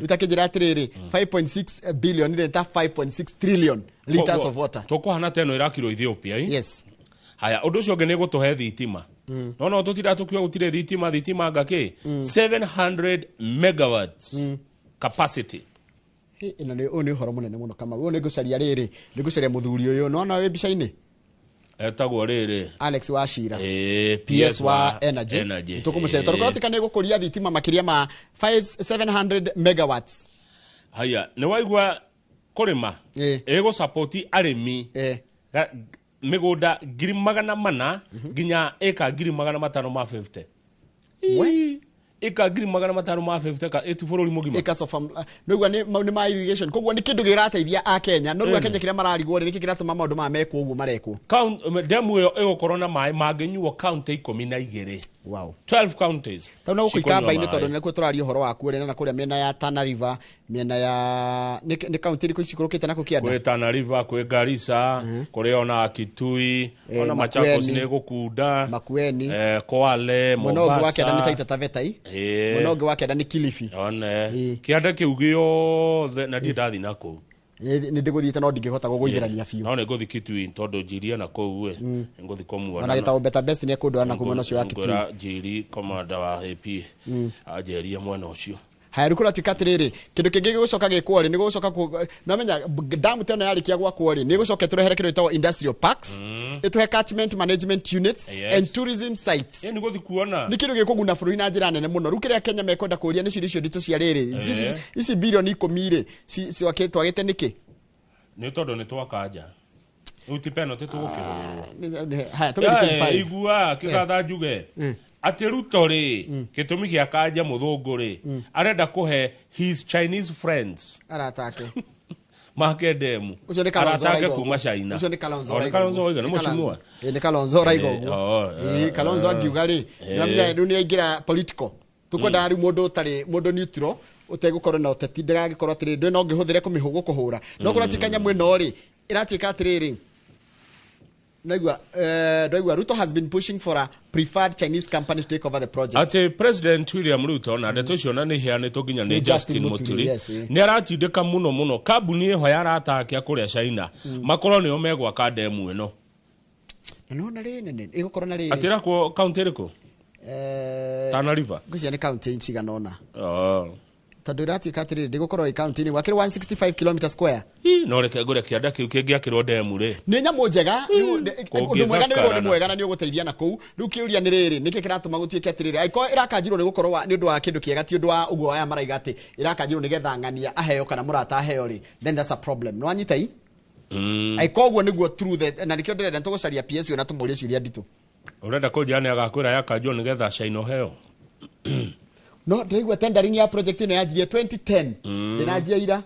K: utakijira atiriri 5.6 billion ile ta 5.6 trillion liters of water
O: tukuhana teno irakiro Ethiopia
K: yes
O: haya undu ucio ngi ni gutuhe thitima no tutira tukio gutire thitima ngaki 700 megawatts capacity
K: ino ni uhoro munene muno kama uyu ni gucaria riri ni gucaria muthuri uyu no wi bica-ini
O: etagwo riri
K: Alex Wachira PS wa energy tukumucere tondu korotika ni gukuria thitima makiria ma 700 megawatts
O: haya ni waigua kurima ego support arimi migunda 400 nginya eka 550 we eka 550 ka etu bururi mugima
K: eka so fam nogwa ni ma irrigation kogwa ni kindu girateithia a Kenya no rwa Kenya kiria mararigwo ni kiratuma maundu ma meko uguo marekwo
O: demu yo egokorona mai mangenyuo county 12
K: wow
O: 12 counties
K: tawona gukikamba ine tondu nikuo turario horo waku rena na kuria miena ya Tana River miena ya ni county riko ikurukite nako kianda
O: kwe Tana River kwe Garissa kuri ona Kitui ona Machakos ni gukunda
K: Makueni
O: Kwale Mombasa
K: mono wake ndani Taita Taveta mono wake ndani Kilifi
O: ona kianda kiugio na ndathi nako
K: ni ndiguthiite no ndingihota guguitherania fiu
O: no ne gothi Kitui tondu jiria na kou we ngothi komuona
K: ana gitawo better best ni kundu ana kumwana cio ya Kitui
O: jiri commander wa AP ajeria mwana ucio
K: haya rukura tikatiriri kindu kingi gucoka gikwo ri ni gucoka namenya damu teno yarikia gwakwo ri ni gucoka turehere kindu gitawo industrial parks ituhe catchment management units and tourism sites
O: ni gothi kuona
K: ni kindu gikuguna bururi na njira nene muno rukiria Kenya mekwenda kuria ni cirio ndito cia riri ici bilioni 10 ri si waketwagite niki
O: ni tondu ni twakanja utipeno tetugukirwo
K: haya tugikifai
O: igua kigatha njuge ati Ruto ri gitumi gia kanja muthungu ri arenda kuhe his Chinese friends
K: aratake
O: make demu aratake kuma China
K: ucio ni Kalonzo
O: Raigo ni mucimwa
K: ni Kalonzo Raigo Kalonzo akiuga ri namenya riu ni aingira political tukwenda ari mundu neutral utegukorwo na uteti ndagagikorwo atiri ndwe no ngihuthire kumihugu kuhura no kuratika nyamu ino ri iratika atiriri Naigua Ruto has been pushing for a preferred Chinese company to take over the project.
O: Ati President William Ruto na ndeto cio na ni hianitwo nginya ni Justin Muturi ni aratindika muno kambuni ho yaratakia kuria China makorwo ni omegwa ka demu ino
K: no na ri nene igukoro na ri
O: atira ko county riko Tana River
K: ngwĩciria nĩ county inchigana ona tondu iratika atiri ndigukorwo county ni wakiri 165 km square
O: no reke ngure kianda kiu kingiakirwo demu ri
K: ni nyamu njega undu mwega ni mwega na ni uguteithia na kuu riu kiuria ni riri niki kiratuma gutuike atiriri aiko irakanjirwo ni gukorwo ni undu wa kindu kiega ti undu wa uguo aya maraiga ati irakanjirwo ni getha ng'ania aheo kana murata aheo ri then that's a problem no anyita i aiko guo niguo through the na nikio ndirenda tugucaria PS na tumuria ciria nditu
O: urenda ko jana agakwira yakanjirwo ni getha China heo
K: no ndĩraigua tendering ya project ĩno yanjirie 2010 ndĩnanjia ira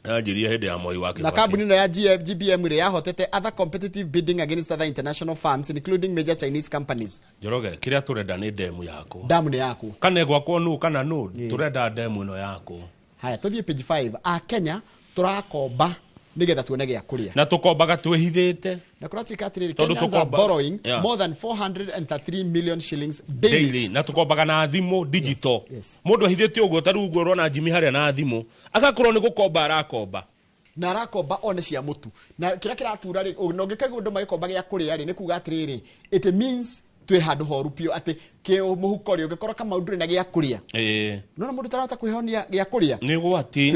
O: yanjirie hĩndĩ ya Moi wa Kibaki
K: na kambuni ĩno ya GBM ĩrĩa yahotete other competitive bidding against other international firms including major Chinese companies.
O: Njoroge kĩrĩa tũrenda nĩ demu yako.
K: Damu nĩ yako.
O: Kana gwakwo nũ kana nũ tũrenda demu ĩno yako.
K: Haya tũthiĩ page 5 a Kenya tũrakomba nigetha tuone gĩa kũrĩa.
O: Na tũkombaga twĩhithĩte.
K: Na kũratika atĩrĩrĩ Kenyans are borrowing more than 433 million shillings daily.
O: Na tũkombaga na thimũ digital. Mũndũ ahithĩte ũguo ta rĩu ũguo ũrona Jimmy harĩa na thimũ. Agakorwo nĩ gũkomba arakomba.
K: Na arakomba one cia mũtu. Na kĩrĩa kĩratura rĩ no ngĩkaigua ũndũ magĩkomba gĩa kũrĩa rĩ nĩ kuga atĩrĩrĩ it means twĩ handũ horu pio atĩ kĩ mũhuko rĩ ũngĩkorwo kama ũndũ na gĩa kũrĩa. No mũndũ tarata kwĩhonia gĩa kũrĩa.
O: Nĩ gwati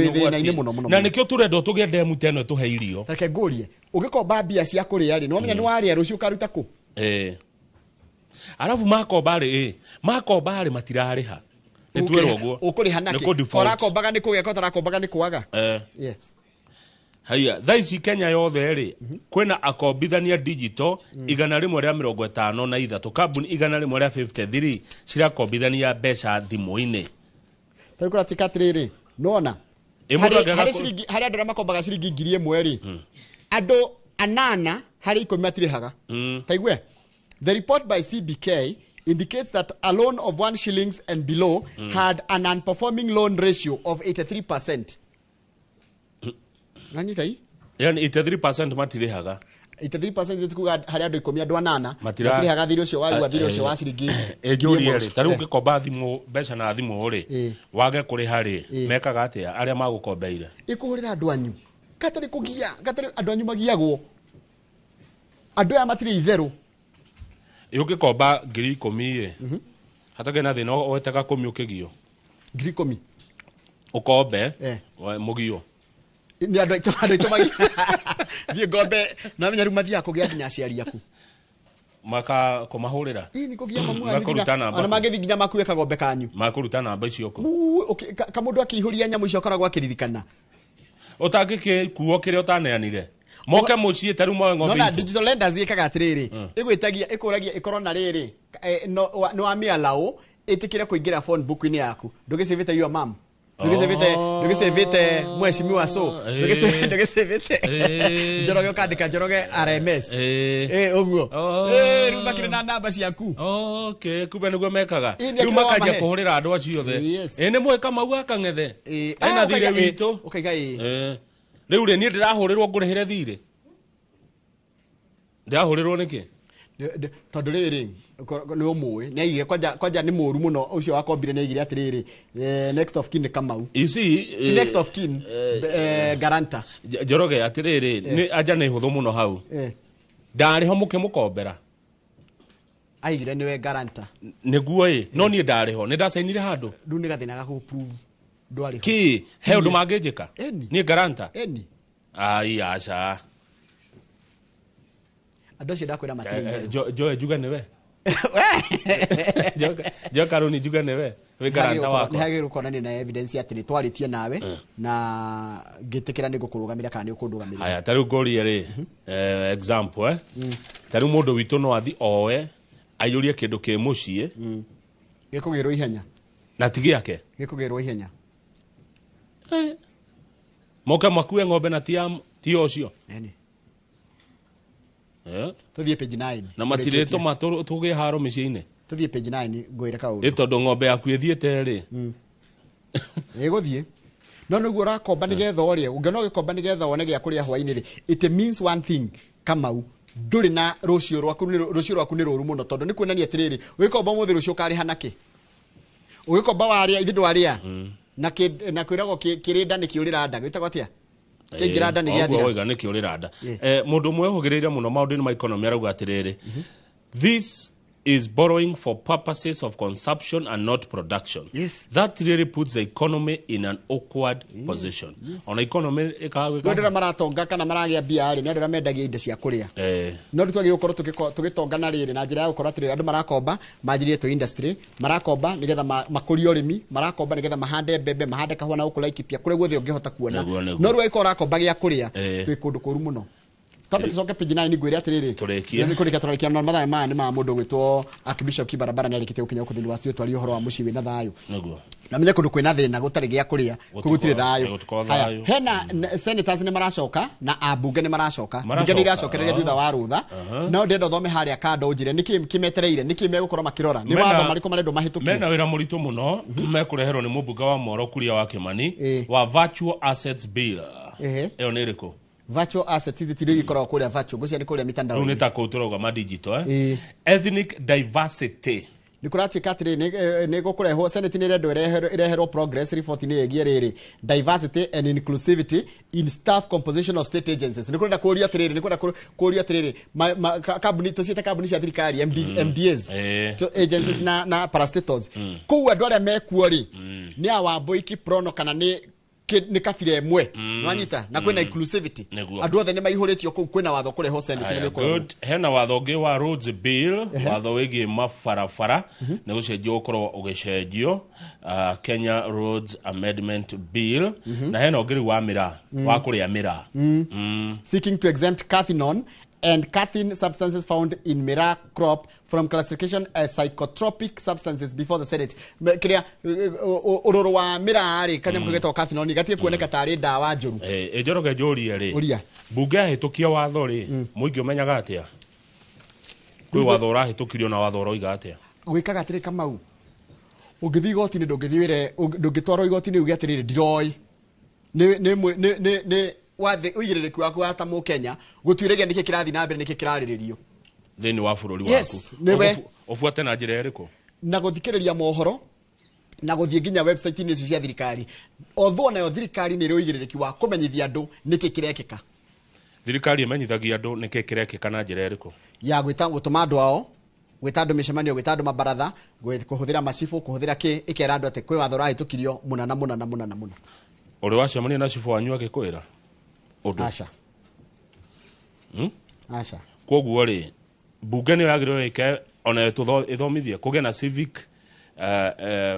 O: na nĩkĩo tũrenda tũgĩe demu teno tũhe irio.
K: Reke ngũrie ũgĩkomba mbia cia kũrĩa rĩ no menya nĩ warĩa rũciũ karuta kũ.
O: Arabu makomba rĩ matirarĩha. Nĩ twĩrwo ũguo.
K: Ũkũrĩha nakĩ? Ũrakombaga nĩ kũgeka ũtarakombaga nĩ kwaga. Yes.
O: Haya thaici Kenya yothe rĩ kwĩna akombithania digital 153 kambuni 153 cirakombithania mbeca thimũ-inĩ.
K: Tarĩ kũratika atĩrĩrĩ nona harĩ andũ makombaga ciringi 1000 rĩ andũ 8 harĩ 10 matirĩhaga. Taigwe the report by CBK indicates that a loan of 1 shillings and below had an non-performing loan ratio of 83%. Nani tai?
O: Yani 83% matirihaga.
K: 83% itukuga hari andu 10 andu 8 matirihaga thiri ucio wa thiri ucio wa ciringi.
O: Njuri ri tari ugikomba thimu mbeca na thimu ri wage kuriha ri mekaga atia aria magukombeire. Ikuhurira
K: andu anyu. Gatari kugia, gatari andu anyu magiagwo. Andu aya matiri itheru.
O: Ugikomba 10,000 hatage na thina wetega 10 ukigio.
K: 10,000
O: ukombe mugio.
K: Ni andu aito magi thie ngombe na menya ruma thia kugia nginya aciari aku
O: maka kumahurira
K: ni kugia mamu ana magithi nginya makuwe kagombe kanyu
O: makuruta namba icio ko
K: kamundu akihuria nyamu icio koragwo akiririkana
O: utangike kuo kire utaneanire moke mucie taru mwa ngombe
K: no na digital lenders ikaga atiriri igwitagia ikuragia ikorwo na riri no amialao itikire kuingira phone book ni yaku ndugisivite your mom Ndugisevite mheshimiwa so ndugisevite Njoroge ukandika Njoroge RMS uguo ruma kire na namba ciaku
O: okay kumbe niguo mekaga ruma kaja kuhurira andu acio othe ni mweka mau akang'ethe aina thire witũ
K: ukaiga
O: riu ri ni ndirahurirwo ngurihire thire ndahurirwo niki
K: tondu riri ni umwe ni aigire kwanja ni muru muno ucio wakombire ni aigire atiriri next of kin ni Kamau next of kin garanta
O: Njoroge atiriri ni aja ni huthu muno hau ndari ho mukimukombera
K: aigire niwe garanta
O: niguo no ni ndari ho ni ndasainire handu
K: ndu ni gathina ga ku prove ndwari
O: ki he undu mangijika ni garanta ai acha
K: ando cio ndakwira matiri
O: Joe juga newe Joka runi juga newe we garanta wako
K: ni hagiru konani na evidence ati ni twaritie nawe na gitikira ni gukurugamira kana ni ukundugamira
O: aya taru gori ri example taru mundu witu no athi owe ayurie kindu ke mucie
K: gikugirwo ihenya
O: na tigi yake
K: gikugirwo ihenya
O: moka makue ng'ombe na ti ocio
K: tuthie page 9
O: na matirĩtwo matũgĩ haro mĩciĩ-inĩ
K: tuthie page 9 ngwĩra kaũndũ
O: ĩtondũ ng'ombe yaku ĩthiĩte rĩ
K: ĩgũthiĩ no nĩguo ũrakomba nĩgetha ũrĩe ũngĩona ũgĩkomba nĩgetha wone gĩa kũrĩa hwaĩ-inĩ rĩ it means one thing Kamau ndũrĩ na rũciũ rwaku nĩ rũru mũno tondũ nĩ kuonania atĩrĩrĩ ũgĩkomba mũthĩ rũciũ ũkarĩha nakĩ ũgĩkomba warĩa ithe ndwarĩa na kwĩragwo kĩrĩnda nĩkĩũrĩra nda gĩtagwo atĩa kingira ni gyathira
O: oiga ni kiurira nda mundu mwe hugiriria muno maundu ni ma economy arauga atiriri this is borrowing for purposes of consumption and not production. That really puts the economy in an awkward position. On economy
K: ndira maratonga kana maragia bia ri ni ndira mendagia indo cia kuria no twagire ukorwo tugitongana riri na njira ya ukorwo atiri andu marakomba manjirie to industry marakomba nigetha makuria urimi marakomba nigetha mahande mbembe mahande kahua na ukula ikipia kure guothe ungihota kuona no rwa ikora komba gia kuria twi kundu kuru muno Tambe tucoke page 9 ngwire atiriri.
O: Turekia.
K: Ni kurika turekia no mathaa maya ni ma mundu gwitwo Archbishop Kibarabara ni arikite gukinya kuthini wa cio twari uhoro wa muci wina thayo.
O: Naguo.
K: Na menye kundu kwina thina gutari gia kuria kugutire thayo. Hena senators ni maracoka na abunge ni maracoka. Bunge ni iracokereria thutha wa rutha. No ndendo thome haria kando njire niki kimetereire niki megukorwo makirora. Ni watho mariko marendo mahitukie.
O: Mena wira muritu muno mekureherwo ni mubunge wa Moro kuria wa Kimani wa Virtual Assets Bill. Eyo ni riko.
K: Virtual assets ithitirwo ikorwo kuria virtual gucia ni kuria mitandao.
O: Runi ta kuturoga ma digital ethnic diversity.
K: Nikurati katri ni gukureho senate ni rendo ireherwo progress report ni yegie riri diversity and inclusivity in staff composition of state agencies. Nikurenda kuria atiriri nikurenda kuria atiriri kabuni tocite kabuni cia thirikari MDAs to agencies na parastatals ku andu aria mekuori ni awamboiki prono kana ni kabira emwe nwanyita na kwena inclusivity andu othe ni maihũrĩtio kũu kwena watho kũreho senate ni
O: good hena watho ũngĩ wa roads bill watho wĩgiĩ mabarabara nĩ gũcenjio ũkorwo ũgĩcenjio Kenya Roads Amendment Bill na hena ũngĩ wa mĩraa wa kũrĩa mĩraa
K: seeking to exempt cathinone and caffeine substances found in miraa crop from classification as psychotropic substances before the Senate. Kiria uroro wa miraa ri kanya mkugetwa cathinone gatie kuoneka tari ndawa njuru.
O: Njoroge njuria ri. Bunge ahitukia watho ri muingi umenyaga atia. Kwi watho urahitukirio na watho uroiga atia.
K: Gwikaga atiri Kamau. Ungithi igoti-ini ndungitwarwo igoti-ini uge atiriri ndiroi. Ni wathe uigiririku waku hata mu Kenya gutuiregia niki kirathi na mbere niki kirariririo
O: thini wa bururi waku ofuate na njira eriko
K: na guthikiriria mohoro na guthie nginya website ini cia thirikari otho nayo thirikari ni ruigiririku wa kumenyithia andu niki kirekeka
O: thirikari imenyithagia andu niki kirekeka na njira eriko
K: ya gwita gutuma andu ao gwita andu micemanio gwita andu mabaratha kuhuthira macibu kuhuthira ki ikera andu ati kwi watho rahitukirio muna
O: uri wacemania na cibu wanyu agikwira
K: Asha. Asha.
O: Koguo ri bunge ni yagirwo ike ona ithomithie kuge na civic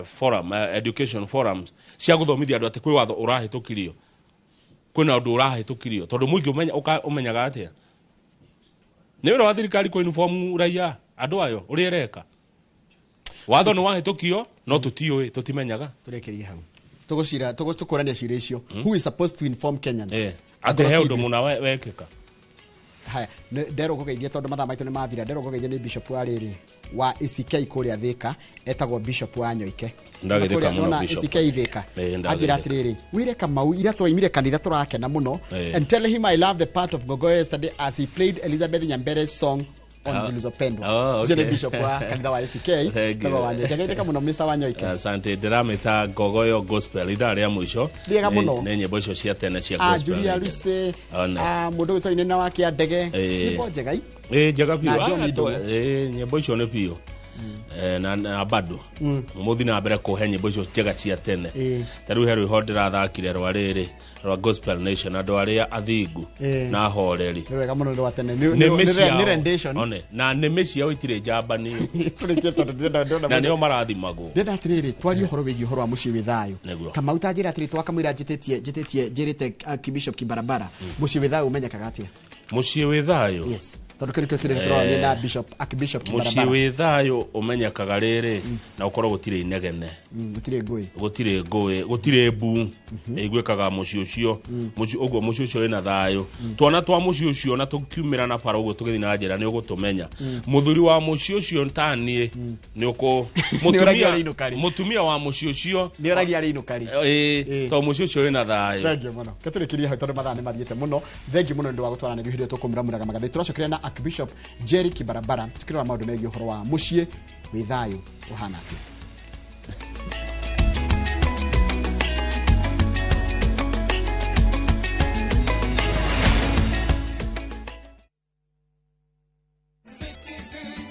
O: forum education forums cia guthomithia andu ati kwi watho urahitukirio kwina andu urahitukirio tondu muingi umenyaga atia ni wira wa thirikari ku uniform raia andu ayo uri ereka watho ni wahitukio no tutioi tutimenyaga
K: turekerie hau tugucira tukurania ciira icio who is supposed to inform Kenyans
O: ate he undu muna wekeka
K: haya ndero kugeithia tondu mathaa maitu ni mathira ndero kugeithia ni bishop wa riri wa ICK kuria Thika etagwo bishop wa Nyoike
O: ndagithika muno bishop
K: ICK Thika ajira atiriri wire Kamau ira twaimire kanitha turakena muno and tell him I love the part of Gogo yesterday as he played Elizabeth Nyambere's song on zilizopendwa jene bishop wa kanitha wa ICK tago wa Nyoike ndagithika muno Mr. wa Nyoike
O: asante ndiramita Gogoyo gospel idari ya mwisho ne nyimbo icio cia tene cia gospel
K: Julia Luce mundu witwa inena wa kia ndege nyimbo njegai
O: njega pio nyimbo icio ne pio na bado muthi na mbere kuhe nyimbo icio njega cia tene taru heru hodera thakire rwa riri rwa gospel nation andu aria athingu na horeri
K: wega muno rwa tene
O: ni rendition one na nime ciao itire njambani na nio marathimagwo
K: ndenda atiriri twari uhoro wigi uhoro wa muci withayo kama utajira atiri twakamwira njititie njirite Archbishop Kibarabara muci withayo umenyakaga atia
O: muci withayo
K: yes tondu kirikio kiretwa ni na bishop Archbishop Kibarabara
O: muci withayo umenyakaga riri na ukoro gutire inegene
K: gutire
O: ngui gutire mbu igwekaga muci ucio muci ogwo muci ucio wina thayo twana twa muci ucio na tukiumira na fara ogwo tugithi na njira ni ugutumenya muthuri wa muci ucio ntanie ni uko mutumia wa muci ucio
K: ni oragia ri inukari
O: to muci ucio wina thayo
K: thengio muno katurikiria ha tondu mathaa ni mathiete muno thengio muno ndu wa gutwara na video tukumramuraga magathi turacokeria na Archbishop Jerry Kibarabara tukirora maundu megiĩ uhoro wa muciĩ withayo uhana atia